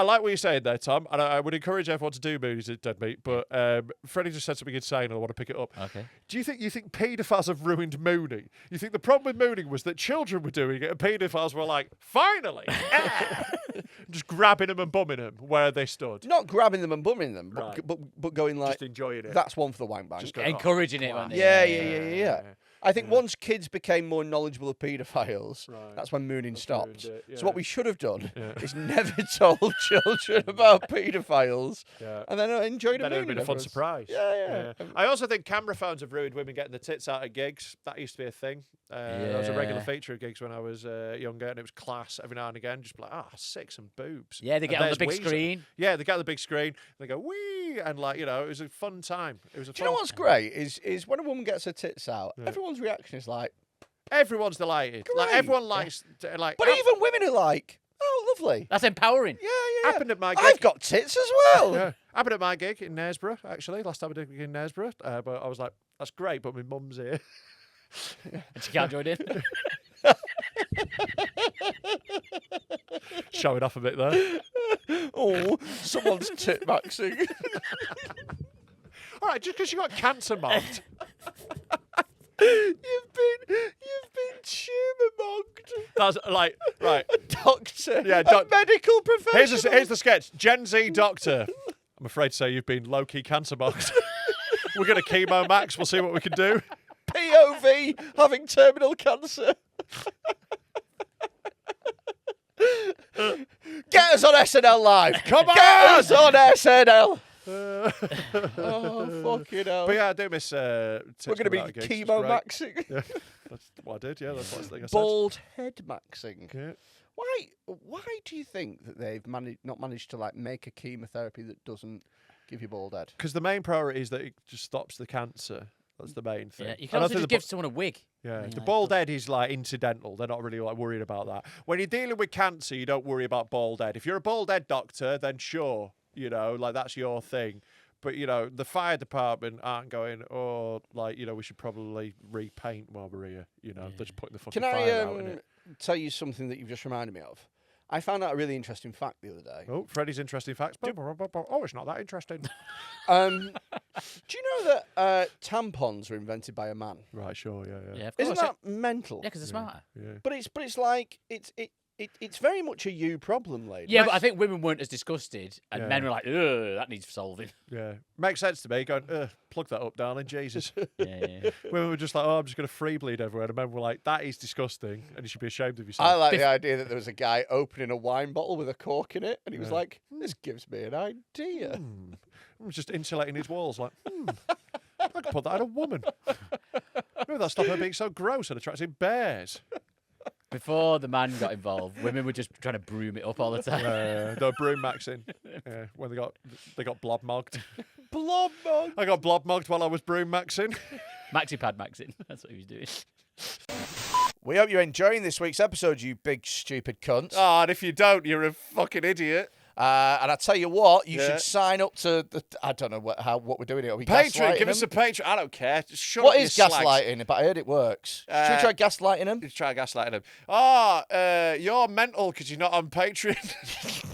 like what you're saying there, Tom, and I would encourage everyone to do moonies at Dead Meat, but Freddie just said something insane and I want to pick it up. Okay. Do you think paedophiles have ruined mooning? You think the problem with mooning was that children were doing it and paedophiles were like, finally! Just grabbing them and bumming them where they stood. Not grabbing them and bumming them, Right. but going like, Just enjoying it. that's one for the wank bank. Just going, Encouraging it, weren't they? Yeah. I think once kids became more knowledgeable of paedophiles, that's when mooning stopped. ruined it, So what we should have done is never told children about paedophiles and then enjoyed Then a it would have mooning been a fun afterwards. surprise. Yeah. I also think camera phones have ruined women getting the tits out at gigs. That used to be a thing. That was a regular feature of gigs when I was younger, and it was class every now and again. Just like, sick, some boobs. Yeah, they And get on the there's big Weezer. screen. Yeah, they get on the big screen. They go, wee! And like, it was a fun time. It was a Do you know what's great is when a woman gets her tits out, everyone's reaction is like, Everyone's delighted. Like, Great. everyone likes, like, but even women are like, oh, lovely. That's empowering. Yeah. happened at my gig. I've got tits as well. Yeah. Happened at my gig in Knaresborough, actually. Last time I did a gig in Knaresborough. But I was like, that's great, but my mum's here. And she can't join in. Showing off a bit there. Oh, someone's tit maxing. All right, just because you got cancer mocked. You've been tumour mocked. That's like, right. Doctor. Yeah, a medical professional. Here's the sketch. Gen Z doctor. I'm afraid to say you've been low-key cancer mocked. We're going to chemo max. We'll see what we can do. POV having terminal cancer. Get us on SNL Live. Come on! Get us on SNL. Oh, fucking hell. But yeah, I do miss We're going to be chemo maxing. Yeah, that's what I did. Yeah, that's what I think I said. Bald head maxing. Yeah. Why do you think that they've not managed to like make a chemotherapy that doesn't give you bald head? Because the main priority is that it just stops the cancer. That's the main thing. Yeah, you And can I also think just give someone a wig. Yeah, And the you're like, bald head is like incidental. They're not really like worried about that. When you're dealing with cancer, you don't worry about bald head. If you're a bald head doctor, then sure, like that's your thing. But the fire department aren't going, we should probably repaint while we're here. They're just putting the fucking Can fire out I in it. tell you something that you've just reminded me of? I found out a really interesting fact the other day. Oh, Freddie's interesting facts. Oh, it's not that interesting. Do you know that tampons were invented by a man? Right, sure, yeah. Yeah, of course. Isn't that mental? Yeah, because it's smarter. Yeah. But it's like it's very much a you problem, lady. Yeah, but I think women weren't as disgusted, and men were like, ugh, that needs solving. Yeah, makes sense to me. Going, plug that up, darling, Jesus. Yeah. Women were just like, oh, I'm just going to free bleed everywhere. And men were like, that is disgusting, and you should be ashamed of yourself. I like the idea that there was a guy opening a wine bottle with a cork in it, and he was like, this gives me an idea. He was just insulating his walls, like, I could put that on a woman. Maybe that'll stop her being so gross and attracting bears. Before the man got involved, women were just trying to broom it up all the time. The broom maxing. When they got blob mogged. Blob mug. I got blob mogged while I was broom maxing. Maxi pad maxing. That's what he was doing. We hope you're enjoying this week's episode, you big stupid cunts. Oh, and if you don't, you're a fucking idiot. And I tell you what, you should sign up to the. I don't know what we're doing here. Are we Patreon, gaslighting give us a them? Patreon. I don't care. Just shut What up, is you slags. gaslighting? But I heard it works. Should we try gaslighting them? Just try gaslighting them. Oh, you're mental because you're not on Patreon.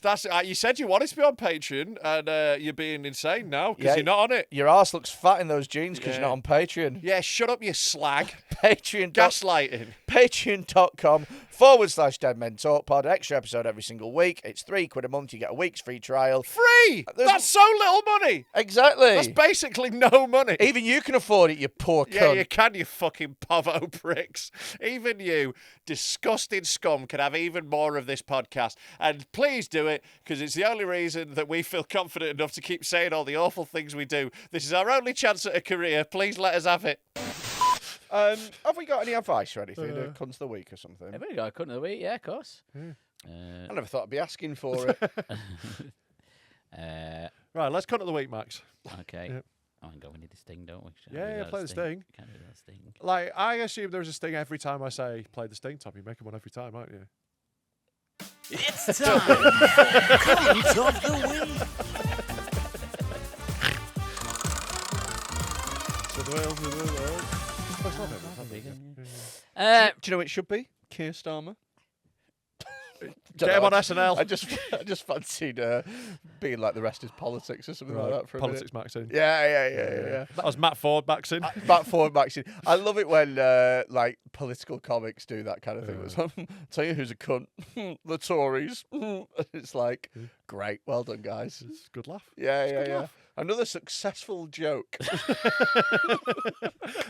That's you said you wanted to be on Patreon, and you're being insane now because you're not on it. Your arse looks fat in those jeans because you're not on Patreon. Yeah, shut up, you slag. Patreon. Gaslighting. Patreon.com/Dead Men Talk Pod. Extra episode every single week. It's £3 a month. You get a week's free trial. Free. That's so little money. Exactly. That's basically no money. Even you can afford it, you poor Yeah, cunt. you can, you fucking povo pricks. Even you, disgusting scum, can have even more of this podcast. And please do it, because it's the only reason that we feel confident enough to keep saying all the awful things we do. This is our only chance at a career. Please let us have it. Have we got any advice or anything? Cunts of the week or something? Have we got a cunt of the week? Yeah, of course. I never thought I'd be asking for it. Right, let's cut to the week, Max. Okay. Yeah. Oh, hang on, we need the sting, don't we? Yeah, play the sting. Can't do that sting. Like, I assume there's a sting every time I say play the sting, Tom. You make one every time, aren't you? It's time for Cunt of the Week. Do you know what it should be? Keir Starmer. Get him on SNL. I just fancied being like the rest is politics or something like that for a Politics minute. Maxine. Yeah. That was Matt Ford Maxine. Back forward, Maxine. I love it when like political comics do that kind of thing. It's like, tell you who's a cunt. The Tories. It's like, great, well done, guys. It's a good laugh. Yeah. Another successful joke.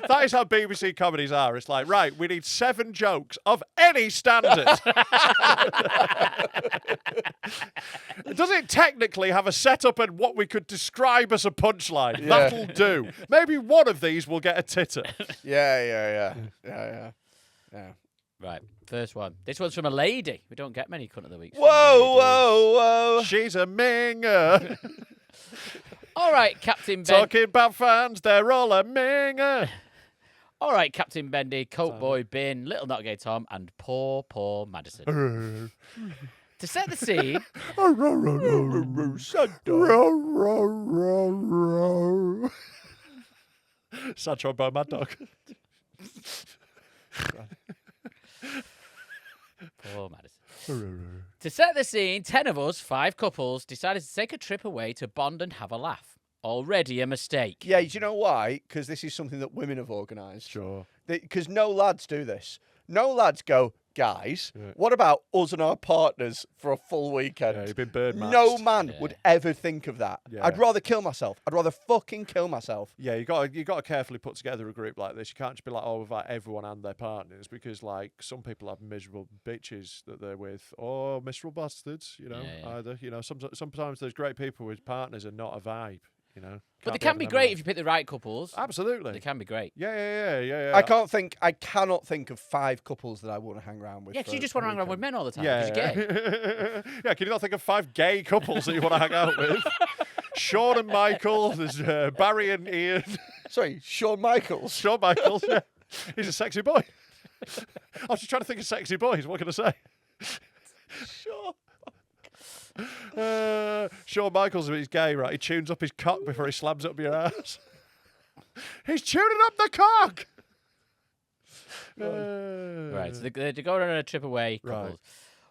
That is how BBC comedies are. It's like, right, we need 7 jokes of any standard. Does it technically have a setup and what we could describe as a punchline? Yeah. That'll do. Maybe one of these will get a titter. Yeah. Right, first one. This one's from a lady. We don't get many cunt of the weeks. Whoa. She's a minger. All right, Captain Ben. Talking about fans, they're all a minger. All right, Captain Bendy, Coke Boy Bin, Little Not Gay Tom, and Poor Madison. To set the scene, Sad trombone mad dog. Poor Madison. To set the scene, 10 of us, 5 couples, decided to take a trip away to bond and have a laugh. Already a mistake. Yeah, do you know why? Because this is something that women have organised. Sure. Because no lads do this. No lads go, guys, what about us and our partners for a full weekend? Yeah, you've been bird matched. No man would ever think of that. Yeah. I'd rather kill myself. I'd rather fucking kill myself. Yeah, you got to carefully put together a group like this. You can't just be like, oh, we've like everyone and their partners, because like some people have miserable bitches that they're with, or miserable bastards. You know, either. You know, sometimes there's great people with partners and not a vibe. You know, But they can be great if you pick the right couples. Absolutely, They can be great. Yeah. I cannot think of 5 couples that I want to hang around with. Yeah, because you just want to hang around with men all the time. Yeah, Because you're gay. Yeah, can you not think of 5 gay couples that you want to hang out with? Sean and Michael. There's Barry and Ian. Sorry, Shawn Michaels. Shawn Michaels. Yeah, he's a sexy boy. I was just trying to think of sexy boys. What can I say? Sure. Shawn Michaels, he's gay, right? He tunes up his cock before he slams it up your ass. He's tuning up the cock. Right, so they're going on a trip away. Couples. Right.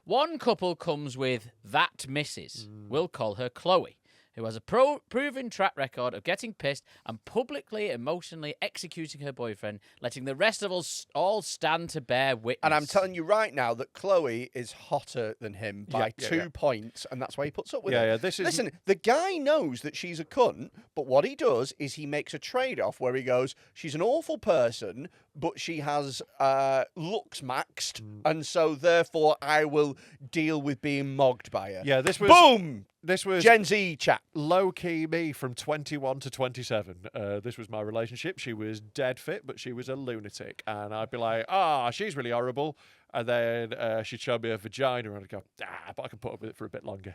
One couple comes with that Mrs. We'll call her Chloe. who has a proven track record of getting pissed and publicly, emotionally executing her boyfriend, letting the rest of us all stand to bear witness. And I'm telling you right now that Chloe is hotter than him by 2 points, and that's why he puts up with it. Listen, the guy knows that she's a cunt, but what he does is he makes a trade-off where he goes, she's an awful person, but she has looks maxed, and so therefore I will deal with being mogged by her. Yeah, this was... Boom! This was Gen Z chat. Low-key me from 21 to 27. This was my relationship. She was dead fit, but she was a lunatic. And I'd be like, she's really horrible. And then she'd show me her vagina, and I'd go, but I can put up with it for a bit longer.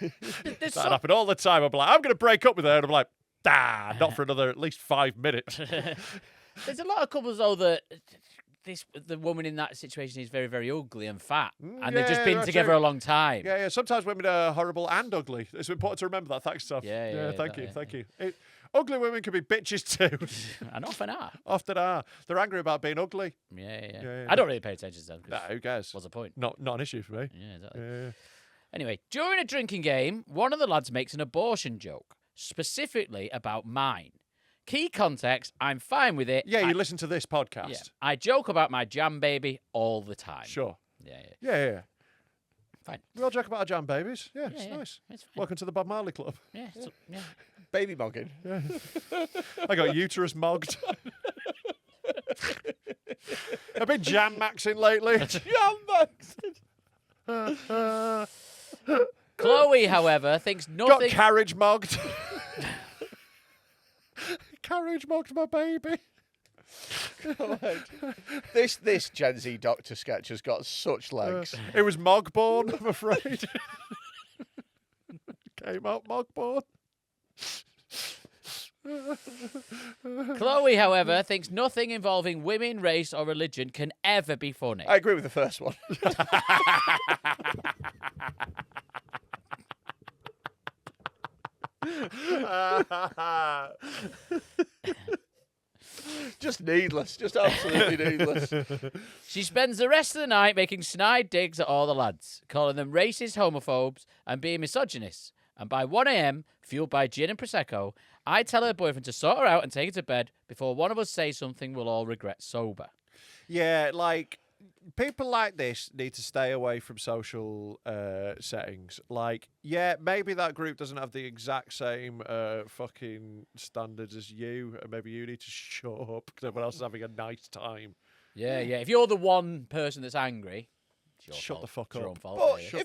That happened all the time. I'd be like, I'm going to break up with her. And I'm like, not for another at least 5 minutes. There's a lot of couples, though, that... the woman in that situation is very, very ugly and fat, and they've just been together a long time. Yeah. Sometimes women are horrible and ugly. It's important to remember that. Thanks, Tom. Yeah, thank you. Ugly women can be bitches too. And often are. Often are. They're angry about being ugly. Yeah. I don't really pay attention to them. Who cares? What's the point? Not an issue for me. Yeah, exactly. Yeah. Anyway, during a drinking game, one of the lads makes an abortion joke, specifically about mine. Key context, I'm fine with it. Yeah, you listen to this podcast. Yeah, I joke about my jam baby all the time. Sure. Yeah. Fine. We all joke about our jam babies. Yeah, it's yeah, nice. it's fine. Welcome to the Bob Marley Club. Yeah. Baby mogging. Yeah. I got uterus mogged. I've been jam maxing lately. Jam maxing. Chloe, however, thinks nothing... Got carriage mogged. Carriage mogged my baby. God. This Gen Z Doctor sketch has got such legs. It was Mogborn, I'm afraid. Came out Mogborn. Chloe, however, thinks nothing involving women, race, or religion can ever be funny. I agree with the first one. Just needless. Just absolutely needless. She spends the rest of the night making snide digs at all the lads, calling them racist, homophobes, and being misogynists. And by 1 a.m., fueled by gin and Prosecco, I tell her boyfriend to sort her out and take her to bed before one of us says something we'll all regret sober. Yeah, like, people like this need to stay away from social settings. Like, yeah, maybe that group doesn't have the exact same fucking standards as you, and maybe you need to shut up because everyone else is having a nice time. Yeah. If you're the one person that's angry, it's your Shut fault. the fuck It's your up. own fault. But Yeah.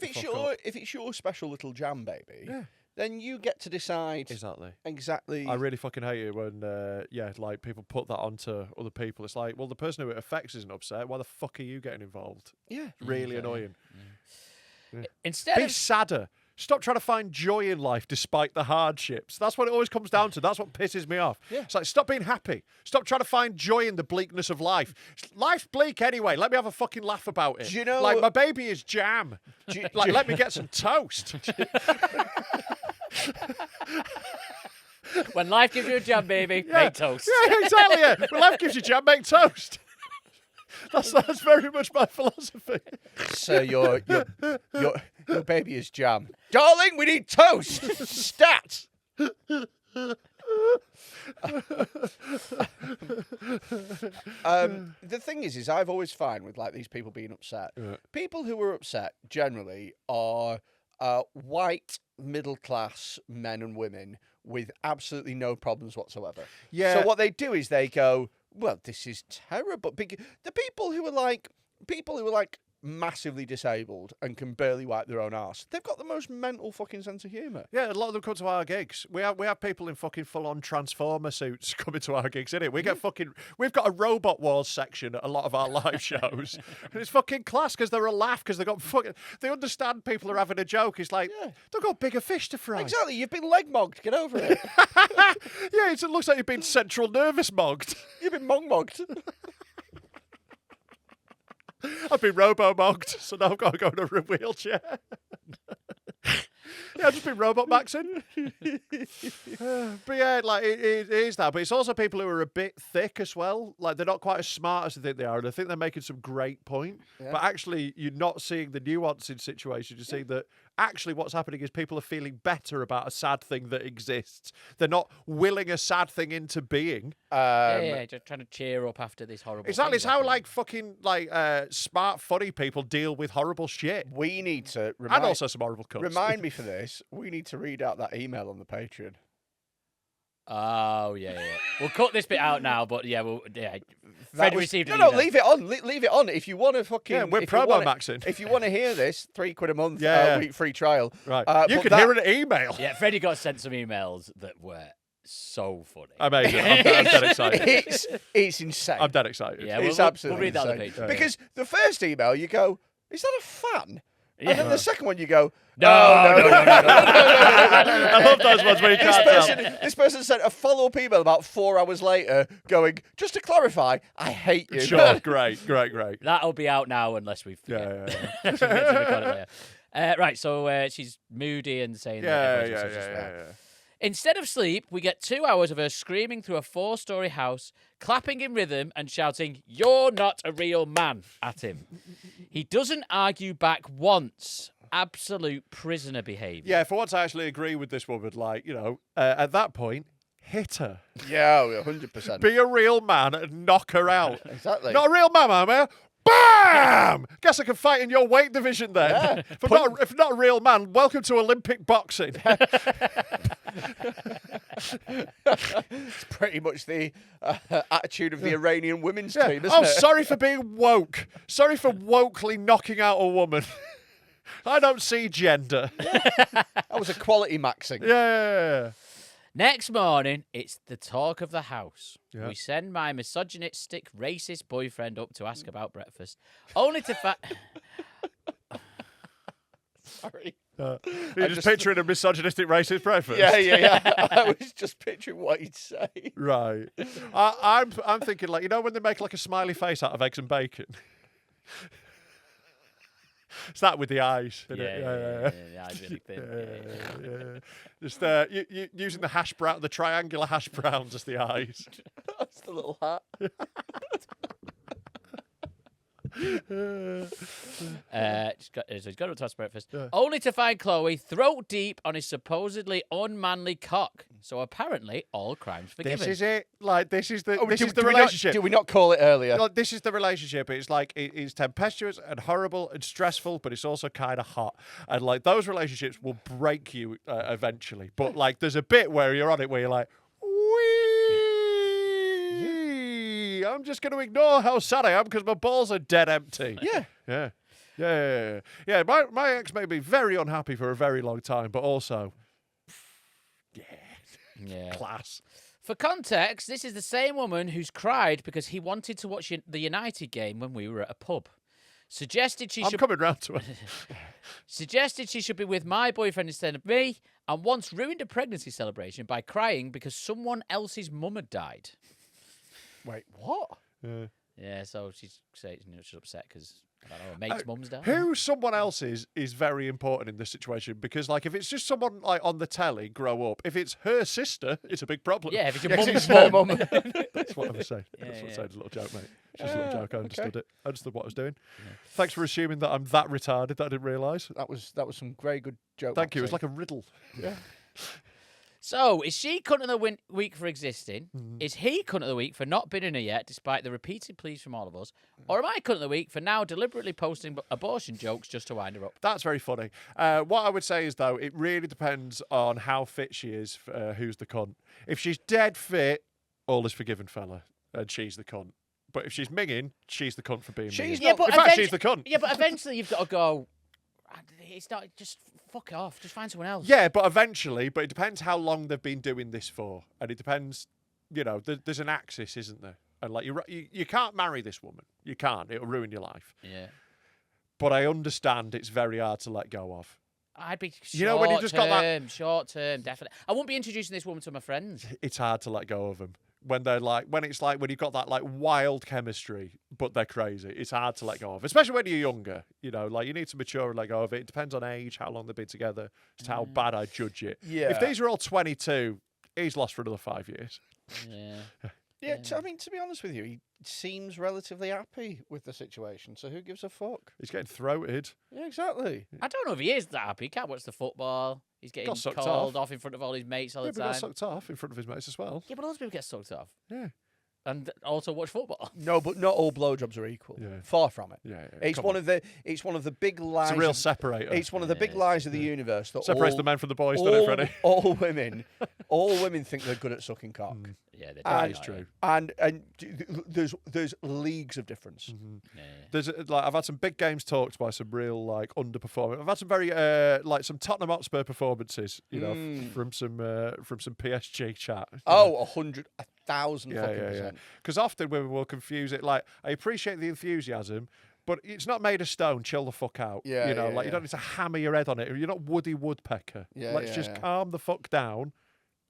if it's your special little jam baby, then you get to decide Exactly. exactly. I really fucking hate it when, like, people put that onto other people. It's like, well, the person who it affects isn't upset. Why the fuck are you getting involved? Yeah. It's really annoying. Yeah. Instead Be of sadder. Stop trying to find joy in life despite the hardships. That's what it always comes down to. That's what pisses me off. Yeah. It's like, stop being happy. Stop trying to find joy in the bleakness of life. Life's bleak anyway. Let me have a fucking laugh about it. Do you know- Like, my baby is jam. Let me get some toast. when life gives you a jam, baby, make toast. Yeah, exactly. Yeah. When life gives you jam, make toast. That's very much my philosophy. So your baby is jam. Darling, we need toast. Stat. The thing is I've always found with like these people being upset. People who are upset generally are white middle class men and women with absolutely no problems whatsoever. Yeah. So what they do is they go, well, this is terrible. The people who are like massively disabled and can barely wipe their own arse, they've got the most mental fucking sense of humour. Yeah, a lot of them come to our gigs. We have people in fucking full-on Transformer suits coming to our gigs, innit? We've got a Robot Wars section at a lot of our live shows. And it's fucking class because they're a laugh because they understand people are having a joke. It's like, they've got bigger fish to fry. Exactly, you've been leg mogged, get over it. Yeah, it looks like you've been central nervous mogged. You've been mogged. I've been robo-mogged, so now I've got to go in a wheelchair. Yeah, I've just been robot maxing. But yeah, like it is that. But it's also people who are a bit thick as well. Like they're not quite as smart as they think they are, and I think they're making some great point. Yeah. But actually, you're not seeing the nuance in situations. You're seeing that Actually, what's happening is people are feeling better about a sad thing that exists. They're not willing a sad thing into being. Yeah, just trying to cheer up after this horrible. Exactly. thing It's how happening. like fucking like smart, funny people deal with horrible shit, We need to and also some horrible cunts. remind me for this. We need to read out that email on the Patreon. Oh yeah. We'll cut this bit out now, but yeah, Fred received no, an no, email. leave it on. Leave it on. If you want to fucking, Yeah, we're if you promo wanna- maxing. If you want to hear this, £3 a month, Yeah. week free trial. Right. You but could that- hear an email. Yeah, Freddie got sent some emails that were so funny. Amazing. I'm dead excited. It's insane. I'm dead excited. Yeah, It's we'll absolutely read that on the insane. Patreon. Because the first email, you go, "Is that a fan?" Yeah. And then the second one, you go, No. I love those ones where you can't tell. This person sent a follow-up email about 4 hours later going, "Just to clarify, I hate you." Sure, great. That'll be out now unless we forget. Yeah. She forgets to record it later. Right, so she's moody and saying that everyone's such a swear. Instead of sleep, we get 2 hours of her screaming through a 4-story house, clapping in rhythm and shouting, "You're not a real man," at him. He doesn't argue back once. Absolute prisoner behaviour. Yeah, for once I actually agree with this woman. Like, at that point, hit her. Yeah, 100%. Be a real man and knock her out. Exactly. Not a real man, am I? Bam! Guess I can fight in your weight division then. Yeah. If not a real man, welcome to Olympic boxing. It's pretty much the attitude of the Iranian women's team, isn't Oh, it? sorry for being woke. Sorry for wokely knocking out a woman. I don't see gender. That was a quality maxing. Yeah. Next morning, it's the talk of the house. Yeah. We send my misogynistic, racist boyfriend up to ask about breakfast, only to find... Sorry. You're just picturing a misogynistic racist breakfast. Yeah. I was just picturing what he'd say. Right. I'm thinking like, when they make like a smiley face out of eggs and bacon. It's that with the eyes. Isn't it? Yeah, the eyes really thin. Yeah. Just using the triangular hash browns as the eyes. That's the little hat. So he's got up to ask breakfast, only to find Chloe throat deep on his supposedly unmanly cock. So apparently, all crimes forgiven. This is it. Like this is the Oh, this do- is the do we not- relationship. Did we not call it earlier? Like, this is the relationship. It's like it's tempestuous and horrible and stressful, but it's also kind of hot. And like those relationships will break you eventually. But like there's a bit where you're on it where you're like, wee. I'm just going to ignore how sad I am because my balls are dead empty. Yeah. Yeah. My ex made me very unhappy for a very long time, but also, Yeah. class. For context, this is the same woman who's cried because he wanted to watch the United game when we were at a pub. Suggested she I'm should coming round to it. Suggested she should be with my boyfriend instead of me, and once ruined a pregnancy celebration by crying because someone else's mum had died. Wait, what? Yeah, so she's saying she's upset because I don't know, her mate's mum's died. Who someone else is very important in this situation because, like, if it's just someone like on the telly, grow up. If it's her sister, it's a big problem. Yeah, if it's your 'cause mum's it's her mum. mum. That's what I was saying. Yeah, That's what I yeah. said. It's a little joke, mate. It's just a little joke. I understood it. I understood what I was doing. Thanks for assuming that I'm that retarded that I didn't realise. That was some very good joke. Thank you. It's maxing. like a riddle. So, is she cunt of the week for existing? Mm-hmm. Is he cunt of the week for not bidding her yet, despite the repeated pleas from all of us? Or am I cunt of the week for now deliberately posting abortion jokes just to wind her up? That's very funny. What I would say is, though, it really depends on how fit she is, who's the cunt. If she's dead fit, all is forgiven, fella, and she's the cunt. But if she's minging, she's the cunt for being She's minging. not- In fact, she's the cunt. Yeah, but eventually you've got to go, it's not, just fuck off, just find someone else. Yeah, but eventually, but it depends how long they've been doing this for, and it depends. There's an axis, isn't there? And like you can't marry this woman. You can't. It'll ruin your life. Yeah. But I understand it's very hard to let go of. I'd be When you just got that- short term, definitely. I wouldn't be introducing this woman to my friends. It's hard to let go of them when they're like when you've got that like wild chemistry, but they're crazy. It's hard to let go of, especially when you're younger. You need to mature and let go of it. It depends on age, how long they've been together, just how bad I judge it. Yeah. If these are all 22, he's lost for another 5 years. Yeah. Yeah, I mean, to be honest with you, he seems relatively happy with the situation. So who gives a fuck? He's getting throated. Yeah, exactly. I don't know if he is that happy. He can't watch the football. He's getting sucked called off. off in front of all his mates all Yeah, the but he got time. sucked off in front of his mates as well. Yeah, but loads of people get sucked off. Yeah. And also watch football. No, but not all blowjobs are equal. Yeah. Far from it. Yeah, It's come one on. of the big lies. It's a real of- separator. It's one of the big lies of the universe that Separates all, the men from the boys, doesn't it, Freddie? all women think they're good at sucking cock. Yeah, they That do is like true. it. And there's leagues of difference. Yeah. There's like I've had some big games talked by some real like underperforming. I've had some very like some Tottenham Hotspur performances, you know, from some PSG chat. you know. Oh, 1,000 fucking yeah. percent. Because often women will confuse it. Like I appreciate the enthusiasm, but it's not made of stone. Chill the fuck out. Yeah, you know, yeah, like you yeah. don't need to hammer your head on it. You're not Woody Woodpecker. Yeah, Let's yeah, just yeah. calm the fuck down.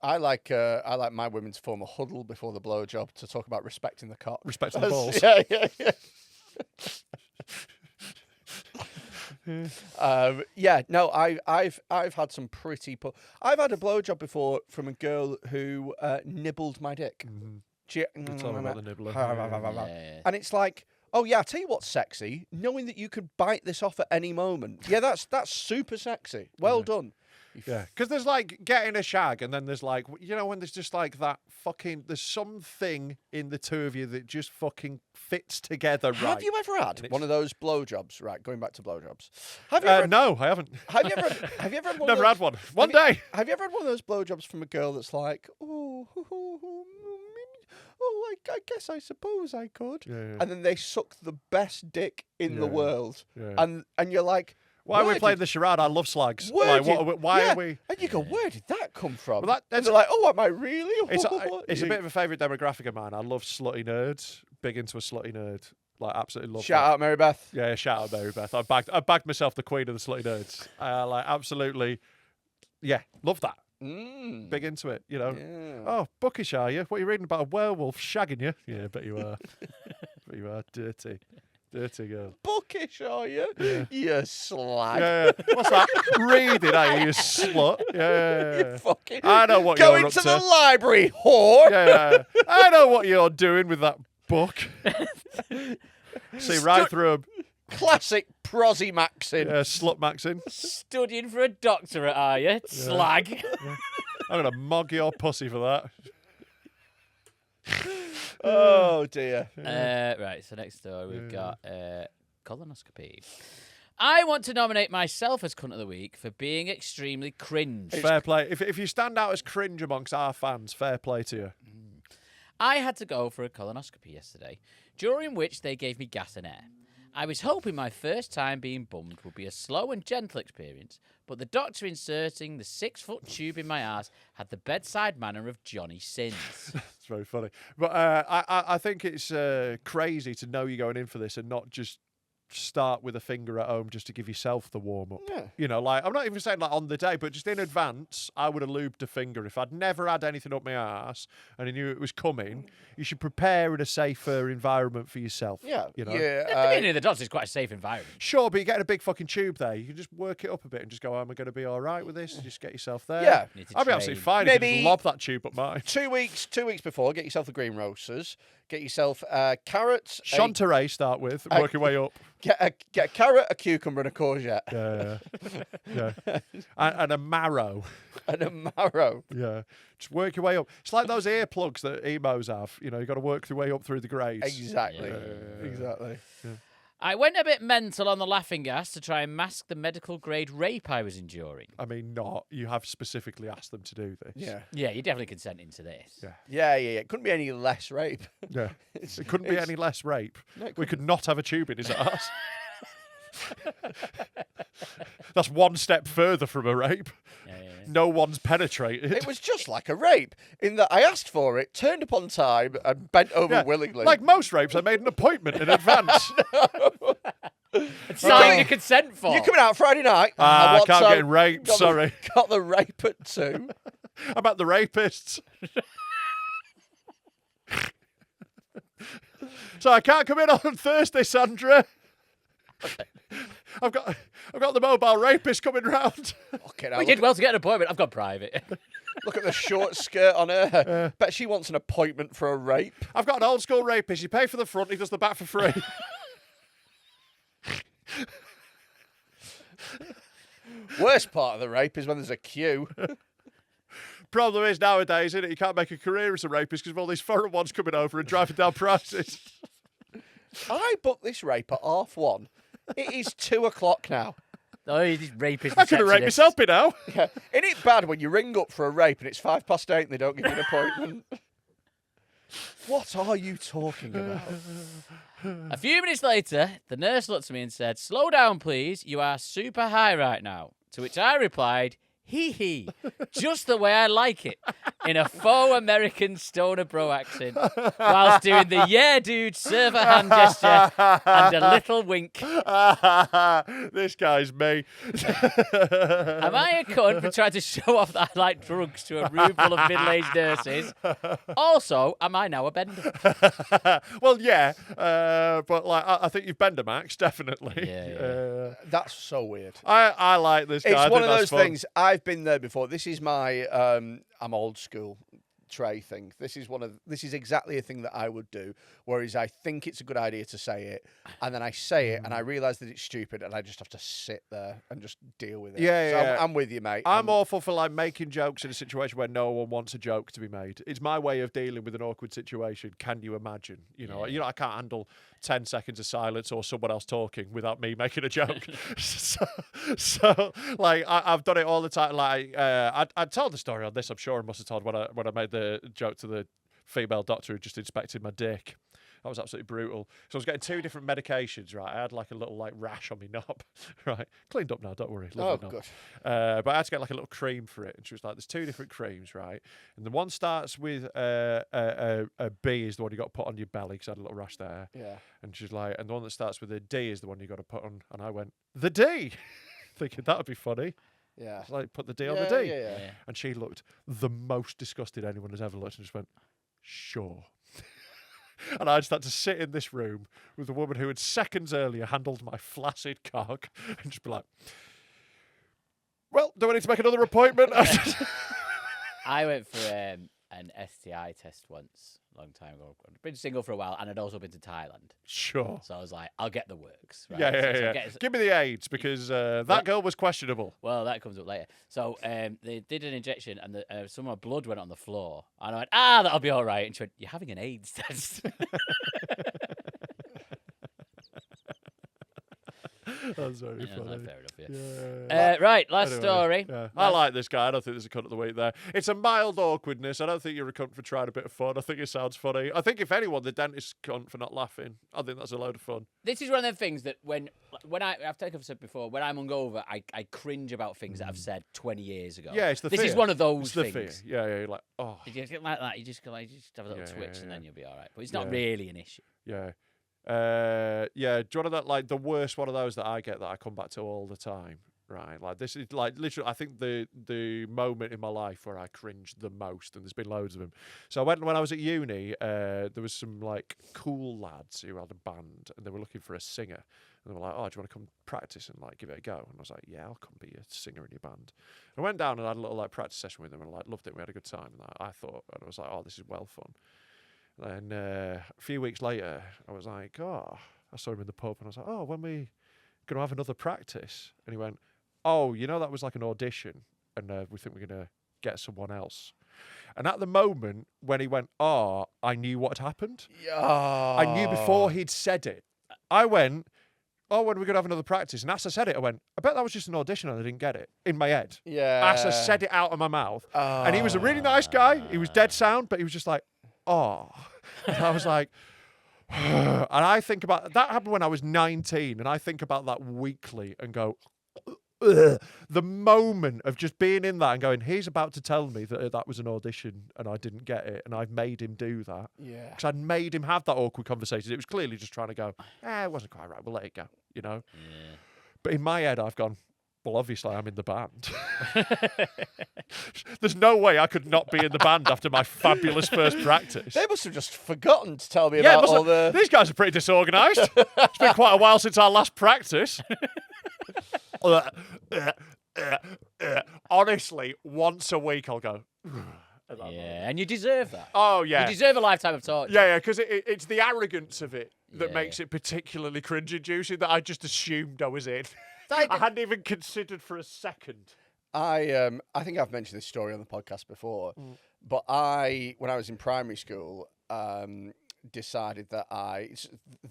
I like my women to form a huddle before the blowjob to talk about respecting the cock. Respecting the balls. Yeah. No, I've had some pretty. I've had a blowjob before from a girl who nibbled my dick. She, Tell me about the nibbler. Yeah. and it's like, oh yeah, I'll tell you what's sexy, knowing that you could bite this off at any moment. Yeah, that's super sexy. Well done. Yeah, because there's like getting a shag, and then there's like, you know, when there's just like that fucking, there's something in the two of you that just fucking fits together right. Have you ever had it's- one of those blowjobs? Right, going back to blowjobs. Have you ever? No, I haven't. Have you ever? Have you ever had one? Never of those, had one. One day. Have you ever had one of those blowjobs from a girl that's like, I guess I suppose I could, Yeah. and then they suck the best dick in the Yeah. world, Yeah. and you're like, Why are we where playing did- the charade? I love slags. where Like, did- why yeah, are we? And you go, where did that come from? Well, and that's- they're like, oh, am I really? It's a bit of a favourite demographic of mine. I love slutty nerds. Big into a slutty nerd. Like absolutely love. Shout that. out, Mary Beth. Yeah, shout out Mary Beth. I bagged myself the queen of the slutty nerds. Like absolutely. Yeah, love that. Big into it. You know. Yeah. Oh, bookish are you? What are you reading about? A werewolf shagging you? Yeah, bet you are. Bet you are. Dirty girl. Bookish, are you? You slag. Yeah. What's that? Reading, are you slut? Yeah. You fucking I know what going you're up to to. the library, whore. Yeah. I know what you're doing with that book. See right through 'em. Classic prosy maxing. Yeah, slut maxing. Studying for a doctorate, are you? Slag. I'm gonna mog your pussy for that. Oh dear. Right, so next door we've got colonoscopy. I want to nominate myself as cunt of the week for being extremely cringe. Fair play. If you stand out as cringe amongst our fans, fair play to you. I had to go for a colonoscopy yesterday, during which they gave me gas and air. I was hoping my first time being bummed would be a slow and gentle experience, but the doctor inserting the 6-foot tube in my ass had the bedside manner of Johnny Sins. It's very funny. But I think it's crazy to know you're going in for this and not just start with a finger at home just to give yourself the warm up. Yeah. You know, like I'm not even saying like on the day, but just in advance, I would have lubed a finger. If I'd never had anything up my ass and I knew it was coming, you should prepare in a safer environment for yourself. Yeah. You know? The Yeah. beginning of the doctor is quite a safe environment. Sure, but you're getting a big fucking tube there. You can just work it up a bit and just go, am I going to be all right with this? Just get yourself there. Yeah. Need to I'll be train. absolutely fine if you Maybe- just lob that tube up mine. 2 weeks before, get yourself the green roasters. Get yourself carrots. Chanteray start with, and work your way up. Get a carrot, a cucumber, and a courgette, Yeah. And a marrow. and a marrow. Yeah. Just work your way up. It's like those earplugs that emos have. You know, you've got to work your way up through the grades. Exactly. Exactly. I went a bit mental on the laughing gas to try and mask the medical grade rape I was enduring. I mean, not. You have specifically asked them to do this. Yeah. Yeah, you're definitely consenting to this. Yeah. Yeah. It couldn't be any less rape. Yeah. It couldn't be any less rape. No, it We could not have a tube in his ass. That's one step further from a rape. Yeah. No one's penetrated. It was just like a rape in that I asked for it, turned up on time, and bent over Yeah. willingly. Like most rapes, I made an appointment in advance. Sign your consent form. You're coming out Friday night. I what can't time? get raped, Got the- sorry. Got the rape at 2. I'm about the rapists. So I can't come in on Thursday, Sandra. I've got the mobile rapist coming round. Fucking We hell, did well to get an appointment. I've got private. Look at the short skirt on her. Bet she wants an appointment for a rape. I've got an old school rapist. You pay for the front, he does the back for free. Worst part of the rape is when there's a queue. Problem is nowadays, isn't it? You can't make a career as a rapist because of all these foreign ones coming over and driving down prices. I booked this rape at 1:30. It is 2:00 now. Oh, these rapist I could have raped myself by now. Yeah. Isn't it bad when you ring up for a rape and it's 8:05 and they don't give you an appointment? What are you talking about? A few minutes later, the nurse looked at me and said, "Slow down, please. You are super high right now." To which I replied, "Hee hee, just the way I like it," in a faux American stoner bro accent, whilst doing the "yeah, dude" server hand gesture and a little wink. This guy's me. Am I a cunt for trying to show off that I like drugs to a room full of middle-aged nurses? Also, am I now a bender? Well, yeah, but like I think you've bender max, definitely. Yeah. That's so weird. I like this guy. I It's one think of that's those fun. things. I've been there before. This is my I'm old school Trey thing. This is exactly a thing that I would do. Whereas I think it's a good idea to say it, and then I say it, and I realise that it's stupid, and I just have to sit there and just deal with it. Yeah, so yeah. I'm with you, mate. I'm awful for like making jokes in a situation where no one wants a joke to be made. It's my way of dealing with an awkward situation. Can you imagine? You know, I can't handle 10 seconds of silence or someone else talking without me making a joke. so like I've done it all the time. Like I told the story on this. I'm sure I must have told when I made the joke to the female doctor who just inspected my dick. That was absolutely brutal. So I was getting 2 different medications, right? I had like a little like rash on my knob, right? Cleaned up now, don't worry. Lovely knob. good. But I had to get like a little cream for it. And she was like, there's 2 different creams, right? And the one starts with a B is the one you got to put on your belly because I had a little rash there. Yeah. And she's like, and the one that starts with a D is the one you got to put on. And I went, the D! Thinking that would be funny. Yeah. Like, put the D on the D. Yeah. And she looked the most disgusted anyone has ever looked and just went, sure. And I just had to sit in this room with a woman who had seconds earlier handled my flaccid cock and just be like, well, do I need to make another appointment? I went for an STI test once, a long time ago. I'd been single for a while, and I'd also been to Thailand. Sure. So I was like, I'll get the works. Right? Yeah. Give me the AIDS, because that girl was questionable. Well, that comes up later. So they did an injection, and some of my blood went on the floor. And I went, that'll be all right. And she went, you're having an AIDS test. That's very Yeah, funny. fair enough, yeah. Right, last Anyway, story. yeah. I like this guy. I don't think there's a cunt of the week there. It's a mild awkwardness. I don't think you're a cunt for trying a bit of fun. I think it sounds funny. I think, if anyone, the dentist cunt for not laughing. I think that's a load of fun. This is one of them things that when I've said before, when I'm hungover, I cringe about things that I've said 20 years ago. Yeah, it's the This fear. is one of those It's the things. fear. Yeah, you're like, oh. If you get like that, you just have a little Yeah, twitch yeah, and then yeah. you'll be all right. But it's not Yeah. really an issue. Yeah. Do you want that, like, the worst one of those that I get that I come back to all the time, right? Like, this is, like, literally, I think the moment in my life where I cringed the most, and there's been loads of them. So when I was at uni, there was some, like, cool lads who had a band, and they were looking for a singer. And they were like, oh, do you want to come practice and, like, give it a go? And I was like, yeah, I'll come be a singer in your band. I went down and had a little, like, practice session with them, and, like, loved it. We had a good time. And I thought, and I was like, oh, this is well fun. And a few weeks later, I was like, oh, I saw him in the pub, and I was like, oh, when we going to have another practice? And he went, oh, that was like an audition, and we think we're going to get someone else. And at the moment when he went, oh, I knew what had happened. I knew before he'd said it. I went, oh, when are we going to have another practice? And as I said it, I went, I bet that was just an audition and I didn't get it in my head. Yeah. As I said it out of my mouth. And he was a really nice guy. He was dead sound, but he was just like, oh. And I was like, and I think about that happened when I was 19, and I think about that weekly and go, ugh. The moment of just being in that and going, he's about to tell me that that was an audition and I didn't get it, and I've made him do that. Yeah. Because I'd made him have that awkward conversation. It was clearly just trying to go, it wasn't quite right, we'll let it go, Yeah. But in my head, I've gone, well, obviously I'm in the band. There's no way I could not be in the band after my fabulous first practice. They must have just forgotten to tell me Yeah, about all the. these guys are pretty disorganised. It's been quite a while since our last practice. Honestly, once a week I'll go, Yeah, and you deserve that. Oh, yeah. You deserve a lifetime of torture. Yeah, because it's the arrogance of it that Yeah. makes it particularly cringe-inducing that I just assumed I was in. like- I hadn't even considered for a second. I think I've mentioned this story on the podcast before, but when I was in primary school, decided that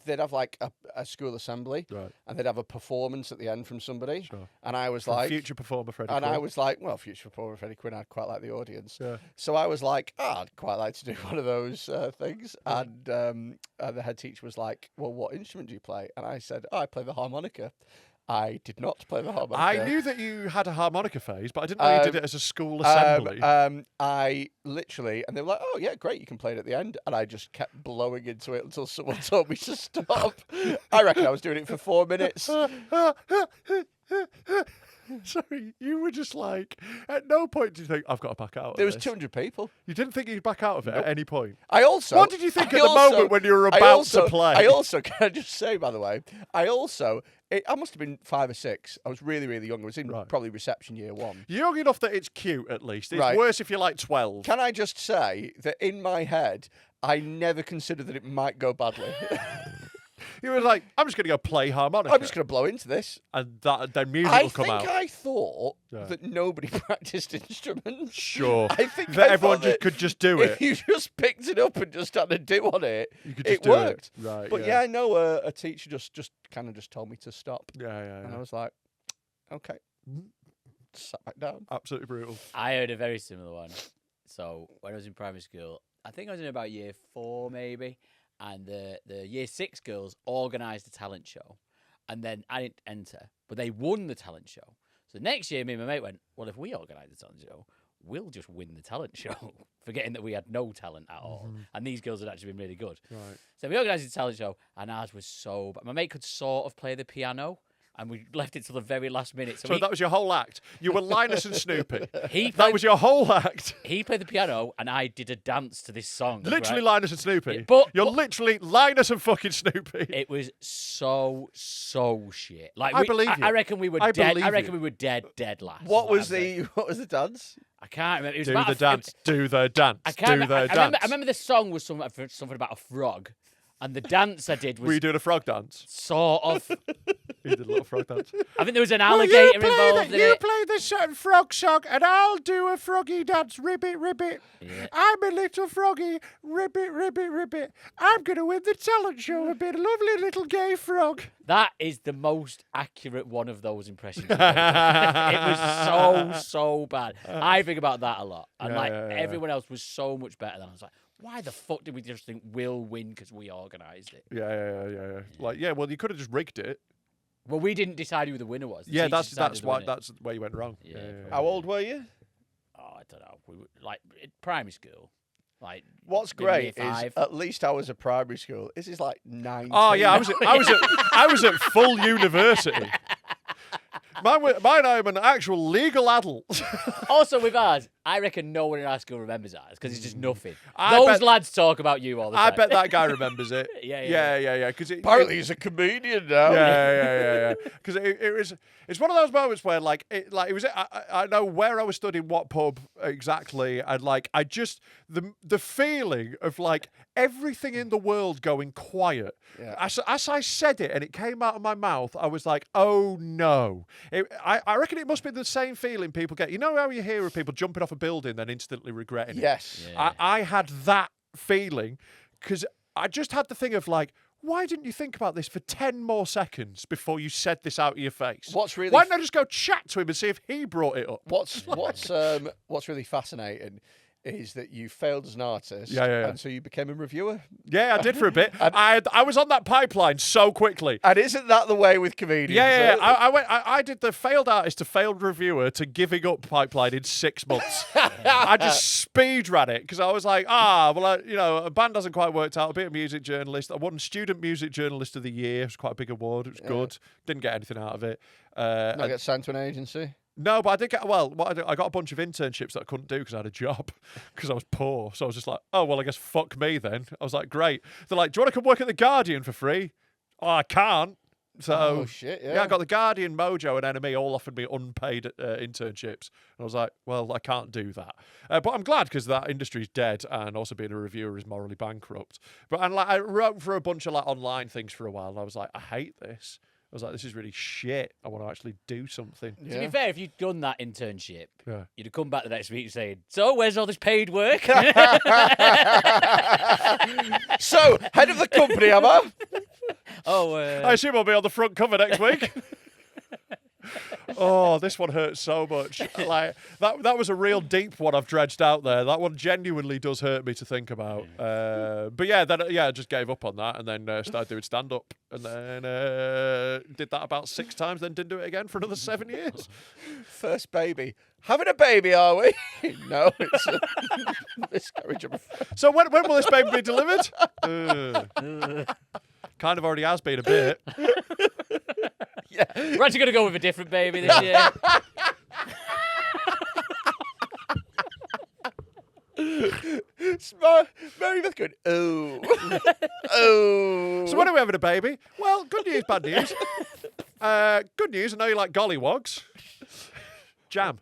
they'd have like a school assembly, Right. and they'd have a performance at the end from somebody, Sure. and I was From like, future performer Freddie and I Quinn. was like, well, future performer Freddie Quinn, I'd quite like the audience. Yeah. So I was like, I'd quite like to do one of those things. And the head teacher was like, well, what instrument do you play? And I said, I play the harmonica. I did not play the harmonica. I knew that you had a harmonica phase, but I didn't know you did it as a school assembly. I literally, and they were like, oh, yeah, great, you can play it at the end. And I just kept blowing into it until someone told me to stop. I reckon I was doing it for 4 minutes. Sorry, you were just like, at no point did you think, I've got to back out of There was this. 200 people. You didn't think you'd back out of it at any point? I also. What did you think I at the also- moment when you were I about also- to play? I also, can I just say, by the way, I must have been 5 or 6. I was really, really young. I was in Right. probably reception year 1. You're young enough that it's cute, at least. It's Right. worse if you're like 12. Can I just say that in my head, I never considered that it might go badly. You were like, I'm just going to go play harmonica. I'm just going to blow into this. And then music I will come think out. I thought Yeah. that nobody practiced instruments. Sure. I think that I everyone thought just that could just do if it. you just picked it up and just had a do on it, You could it just do worked. it. Right. But yeah, I know a teacher just kind of just told me to stop, Yeah, yeah, and I yeah. was like, okay, sat back down. Absolutely brutal. I heard a very similar one. So when I was in primary school, I think I was in about year 4 maybe, and the year 6 girls organised a talent show, and then I didn't enter, but they won the talent show. So next year, me and my mate went, well, if we organise the talent show, we'll just win the talent show, forgetting that we had no talent at all, and these girls had actually been really good. Right. So we organised the talent show, and ours was so bad. My mate could sort of play the piano, and we left it till the very last minute. So that was your whole act. You were Linus and Snoopy. he That played, was your whole act. he played the piano, and I did a dance to this song. Literally right? Linus and Snoopy. Yeah, but- You're literally Linus and fucking Snoopy. It was so shit. Like I believe you. I reckon we were I dead. believe I reckon you. we were dead last. What is was I'm saying. the dance? I can't remember. It was Do about the a, dance. Do the dance. I Do can't. the I dance. remember the song was something about a frog, and the dance I did Were you was doing a frog dance? sort of. You did a little frog dance. I think there was an alligator involved in it. play the certain frog song, and I'll do a froggy dance. Ribbit, ribbit. Yeah. I'm a little froggy. Ribbit, ribbit, ribbit. I'm going to win the talent show and be a lovely little gay frog. That is the most accurate one of those impressions. I've ever done. It was so bad. I think about that a lot, and Yeah. everyone else was so much better than I was like. Why the fuck did we just think we'll win because we organised it? Yeah. Like, yeah, well, you could have just rigged it. Well, we didn't decide who the winner was. The Yeah, teachers decided that's the why winner. that's where you went wrong. Yeah, How old were you? Oh, I don't know. We were like in primary school. Like What's in year great is 5. at least I was at primary school. This is like 9. Oh yeah, I was at full university. Mine, I'm an actual legal adult. Also, with ours, I reckon no one in our school remembers ours because it's just nothing. I Those bet- lads talk about you all the I time. bet that guy remembers it. Yeah. Because Apparently he's a comedian now. Yeah. Because it's one of those moments where it was. I know where I was studying, what pub exactly, and I just the feeling of everything in the world going quiet. Yeah. As I said it and it came out of my mouth, I was like, oh no. I reckon it must be the same feeling people get. You know how you hear of people jumping off a building then instantly regretting it? Yes. Yeah. I had that feeling because I just had the thing of why didn't you think about this for 10 more seconds before you said this out of your face? What's really Why didn't I just go chat to him and see if he brought it up? What's really fascinating is that you failed as an artist, Yeah. and so you became a reviewer. Yeah, I did for a bit. I was on that pipeline so quickly. And isn't that the way with comedians? Yeah. eh? I did the failed artist to failed reviewer to giving up pipeline in 6 months. I just speed ran it because I was like, a band hasn't quite worked out. I'll be a music journalist. I won Student Music Journalist of the Year. It was quite a big award. It was good. Didn't get anything out of it. Not get signed to an agency. No, but I did get, I got a bunch of internships that I couldn't do because I had a job because I was poor. So I was just like, oh, well, I guess fuck me then. I was like, great. They're like, do you want to come work at The Guardian for free? Oh, I can't. So, Oh, shit, yeah. I got The Guardian, Mojo, and NME all offered me unpaid internships. And I was like, well, I can't do that. But I'm glad because that industry's dead, and also being a reviewer is morally bankrupt. But and like I wrote for a bunch of like online things for a while, and I was like, I hate this. I was like, this is really shit. I want to actually do something. To be fair, if you'd done that internship, Yeah. you'd have come back the next week saying, "So, where's all this paid work?" So, head of the company, am I? Oh, I assume I'll be on the front cover next week. Oh, this one hurts so much. Like that was a real deep one I've dredged out there. That one genuinely does hurt me to think about. But yeah, then I just gave up on that and then started doing stand up and then did that about 6 times. Then didn't do it again for another 7 years. First baby. Having a baby, are we? No, it's a miscarriage of a... So when will this baby be delivered? Kind of already has been a bit. Yeah. we're actually going to go with a different baby this year. Mary Beth going, oh. Oh. So when are we having a baby? Well, good news, bad news. Good news, I know you like gollywogs. Jam.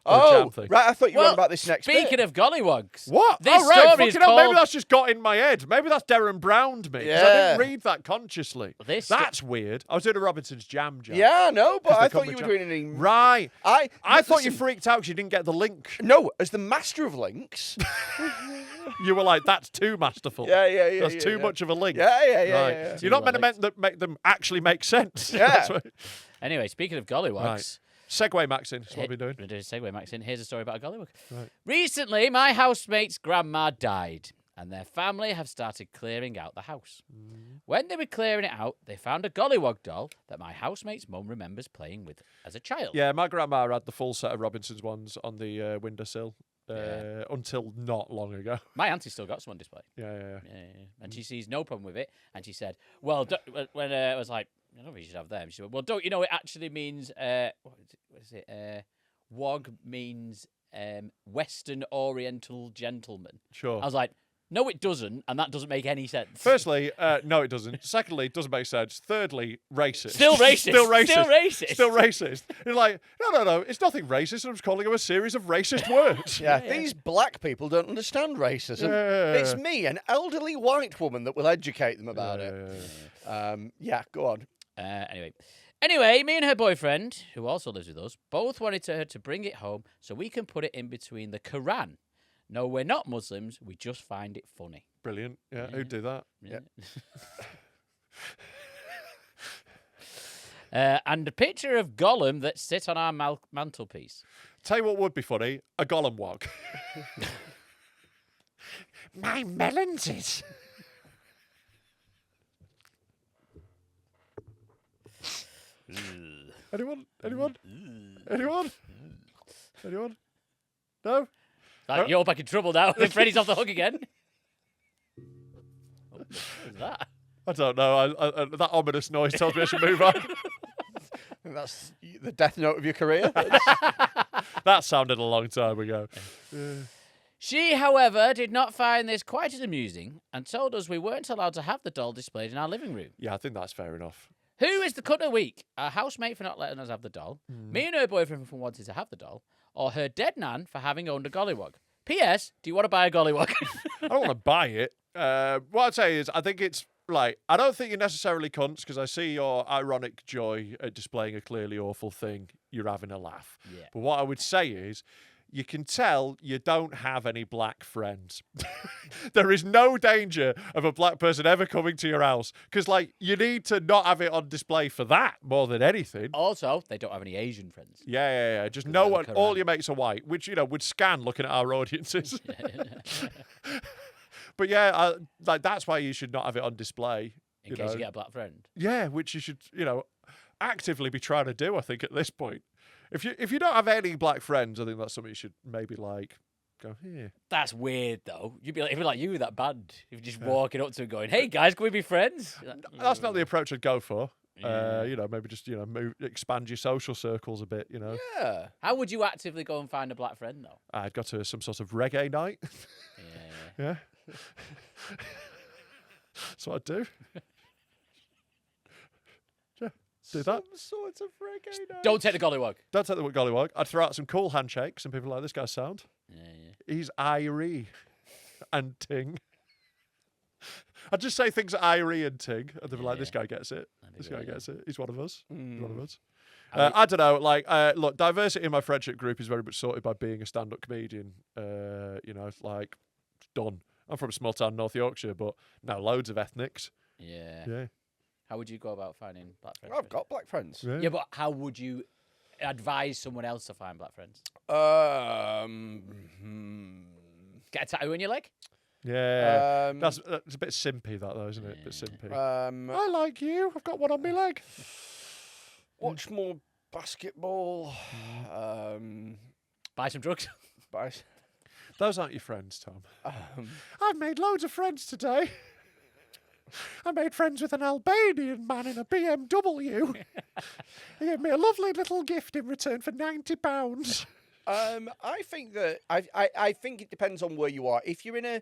Oh, jam thing. right, I thought you were Well, on about this next speaking bit. of gollywogs, What? This oh, right. story is Fucking hell, maybe called- that's just got in my head. Maybe that's Darren Browned me. 'Cause I Yeah. didn't read that consciously. This- That's weird. I was doing a Robinson's Jam joke. Yeah, no, but 'Cause they I come thought you with were jam. doing anything... Right. I thought you listen, freaked out because you didn't get the link. No, as the master of links... You were like, that's too masterful. Yeah. That's yeah, too yeah. much of a link. Yeah. Right. Yeah. You're not meant to make them actually make sense. Yeah. That's what- Anyway, speaking of gollywogs, Right. Segue, Maxine. That's what Hit- we're doing. We're doing a segue, Maxine. Here's a story about a gollywog. Right. Recently, my housemate's grandma died, and their family have started clearing out the house. When they were clearing it out, they found a gollywog doll that my housemate's mum remembers playing with as a child. Yeah, my grandma had the full set of Robinson's ones on the windowsill Yeah. until not long ago. My auntie still got some on display. Yeah. Yeah. And she sees no problem with it. And she said, well, when I was like, I don't think you should have them. She said, well, don't you know it actually means, what is it? Wog means Western Oriental gentleman. Sure. I was like, no, it doesn't. And that doesn't make any sense. Firstly, no, it doesn't. Secondly, it doesn't make sense. Thirdly, racist. Still racist. Still racist. Still racist. Still racist. You're like, no. It's nothing racist. I'm just calling them a series of racist words. Yeah, these black people don't understand racism. Yeah. It's me, an elderly white woman, that will educate them about it. Yeah, go on. Anyway, me and her boyfriend, who also lives with us, both wanted her to bring it home so we can put it in between the Quran. No, we're not Muslims. We just find it funny. Brilliant. Yeah, who'd do that? Yeah. And a picture of Gollum that sits on our mantelpiece. Tell you what would be funny, a Gollum wog. My melons is. Anyone? No? Like, you're back in trouble now. Freddie's off the hook again. Oh, what was that? I don't know. That ominous noise tells me I should move on. I think that's the death note of your career. That sounded a long time ago. She, however, did not find this quite as amusing and told us we weren't allowed to have the doll displayed in our living room. Yeah, I think that's fair enough. Who is the cut of the week? Our housemate for not letting us have the doll, me and her boyfriend for wanting to have the doll, or her dead nan for having owned a gollywog? P.S. Do you want to buy a gollywog? I don't want to buy it. What I'd say is, I think it's like, I don't think you're necessarily cunts because I see your ironic joy at displaying a clearly awful thing. You're having a laugh. Yeah. But what I would say is, you can tell you don't have any black friends. There is no danger of a black person ever coming to your house because, like, you need to not have it on display for that more than anything. Also, they don't have any Asian friends. Yeah. Just Because no of one, the all Quran. your mates are white, which, would scan looking at our audiences. But yeah, like that's why you should not have it on display. In case you get a black friend. Yeah, which you should, actively be trying to do, I think, at this point. If you don't have any black friends, I think that's something you should maybe like go here. That's weird, though. It'd be like you with that band. If you're just walking up to them going, hey, guys, can we be friends? That's not the approach I'd go for. Yeah. Maybe just expand your social circles a bit. Yeah. How would you actively go and find a black friend, though? I'd go to some sort of reggae night. Yeah. Yeah. That's what I'd do. Yeah. Do that. Some sort of reggae night. Don't take the gollywog. Don't take the gollywog. I'd throw out some cool handshakes, and people are like, this guy's sound. Yeah. He's Irie and Ting. I'd just say things Irie and Ting, and they'd be like, this guy gets it. This guy gets it. He's one of us. He's one of us. I don't know. Like, look, diversity in my friendship group is very much sorted by being a stand-up comedian. You know, like, done. I'm from a small town, North Yorkshire, but now loads of ethnics. Yeah. How would you go about finding black friends? I've got black friends. Yeah, but how would you advise someone else to find black friends? Get a tattoo in your leg? Yeah. That's a bit simpy, that, though, isn't it? A bit simpy. I like you. I've got one on my leg. Watch more basketball. Buy some drugs. Those aren't your friends, Tom. I've made loads of friends today. I made friends with an Albanian man in a BMW. He gave me a lovely little gift in return for £90. I think that I think it depends on where you are. If you're in a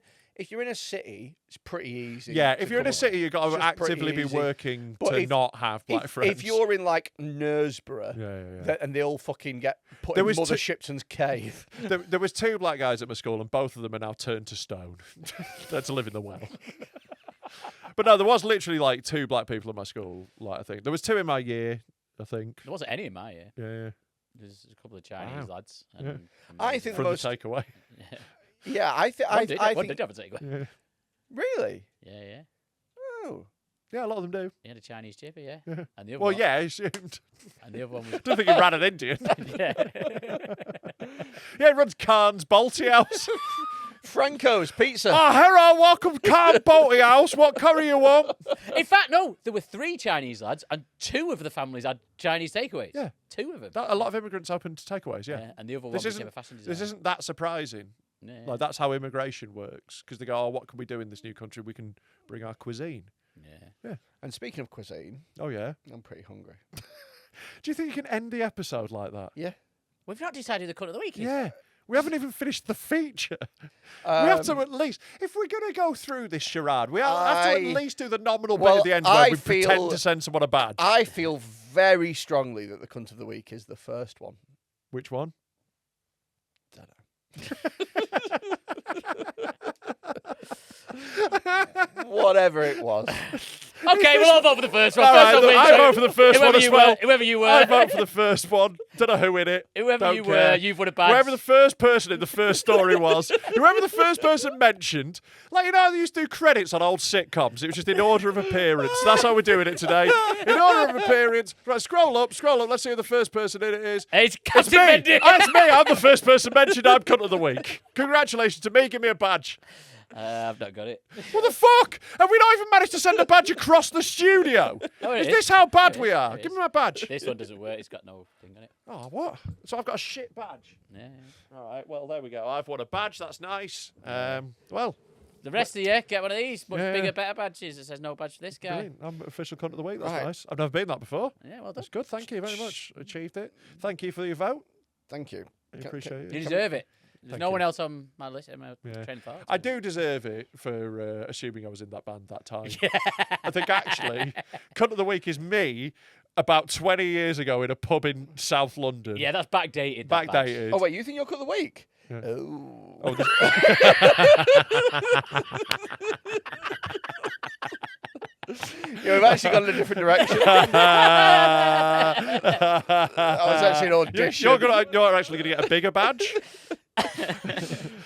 city, it's pretty easy. Yeah, if you're in a city, you've got to actively be working to not have black friends. If you're in like Knaresborough, and they all fucking get put in Mother Shipton's cave. There was 2 black guys at my school, and both of them are now turned to stone. They're to live in the well. But no, there was literally like 2 black people in my school. Like I think there was 2 in my year. I think there wasn't any in my year. Yeah. There's a couple of Chinese lads. I think from the takeaway. Yeah, I think. One did have a takeaway. Yeah. Really? Yeah. Oh. Yeah, a lot of them do. He had a Chinese chippy, yeah. And I the other one, assumed. And the other one was. Don't think he ran an Indian. Yeah, he runs Khan's Balti House. Franco's Pizza. Oh, hello, welcome to Khan Balti House. What curry you want? In fact, no, there were 3 Chinese lads, and 2 of the families had Chinese takeaways. Yeah. 2 of them. A lot of immigrants open to takeaways, yeah. And the other one became a fashion designer. This isn't that surprising. Yeah. Like, that's how immigration works. Because they go, oh, what can we do in this new country? We can bring our cuisine. Yeah. And speaking of cuisine, oh yeah, I'm pretty hungry. Do you think you can end the episode like that? Yeah. We've not decided the cut of the week. Yeah. We haven't even finished the feature. We have to at least, if we're going to go through this charade, we have to at least do the nominal bit at the end where we pretend to send someone a badge. I feel very strongly that the cunt of the week is the first one. Which one? Don't know. Whatever it was. Okay, we'll all vote for the first one. I vote for the first one as well. Whoever you were. I vote for the first one. Don't know who in it. Whoever you were, you've won a badge. Whoever the first person in the first story was. Whoever the first person mentioned. Like, you know how they used to do credits on old sitcoms? It was just in order of appearance. That's how we're doing it today. In order of appearance. Right, scroll up. Let's see who the first person in it is. It's Captain me. It's me. I'm the first person mentioned. I'm cunt of the week. Congratulations to me. Give me a badge. I've not got it. What the fuck? Have we not even managed to send a badge across the studio? Is this how bad we are? Give me my badge. This one doesn't work. It's got no thing on it. Oh, what? So I've got a shit badge. Yeah. All right. Well, there we go. I've won a badge. That's nice. Well, the rest of you get one of these much bigger, better badges. It says no badge for this guy. Brilliant. I'm official cunt of the week. That's nice. I've never been that before. Yeah, well done. That's good. Thank you very much. Achieved it. Thank you for your vote. Thank you. I appreciate it. You deserve it. There's no you. one else on my list. Train of thought. I do deserve it for assuming I was in that band that time. I think actually, cunt of the week is me about 20 years ago in a pub in South London. Yeah, that's backdated. Backdated. Oh wait, you think you're cunt of the week? Yeah. Oh. Yeah, we've actually gone in a different direction. That was actually an audition. You're actually going to get a bigger badge.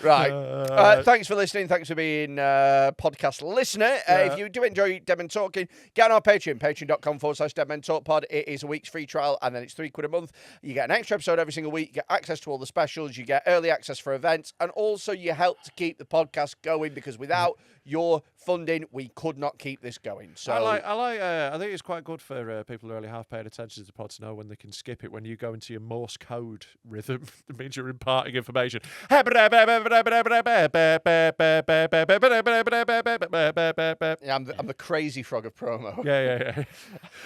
Right. Thanks for listening. Thanks for being a podcast listener. If you do enjoy Dead Men Talking, get on our Patreon, patreon.com/DeadMenTalkPod. It is a week's free trial, and then it's £3 a month. You get an extra episode every single week. You get access to all the specials. You get early access for events, and also you help to keep the podcast going, because without your funding, we could not keep this going. So I think it's quite good for people who really have paid attention to the pod to know when they can skip it. When you go into your Morse code rhythm, it means you're imparting information. Yeah, I'm the crazy frog of promo. Yeah.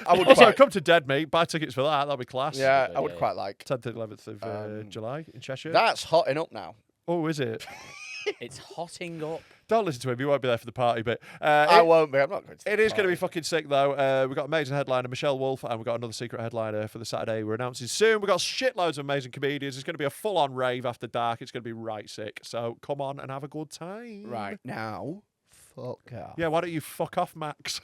I would also come to Dead Meat, buy tickets for that. That'll be class. Yeah, I would quite like 10th and 11th of July in Cheshire. That's hotting up now. Oh, is it? It's hotting up. Don't listen to him. He won't be there for the party bit. I won't be. I'm not going to. It is going to be fucking sick, though. We've got amazing headliner Michelle Wolf, and we've got another secret headliner for the Saturday we're announcing soon. We've got shitloads of amazing comedians. It's going to be a full-on rave after dark. It's going to be right sick. So come on and have a good time. Right now, fuck off. Yeah, why don't you fuck off, Max?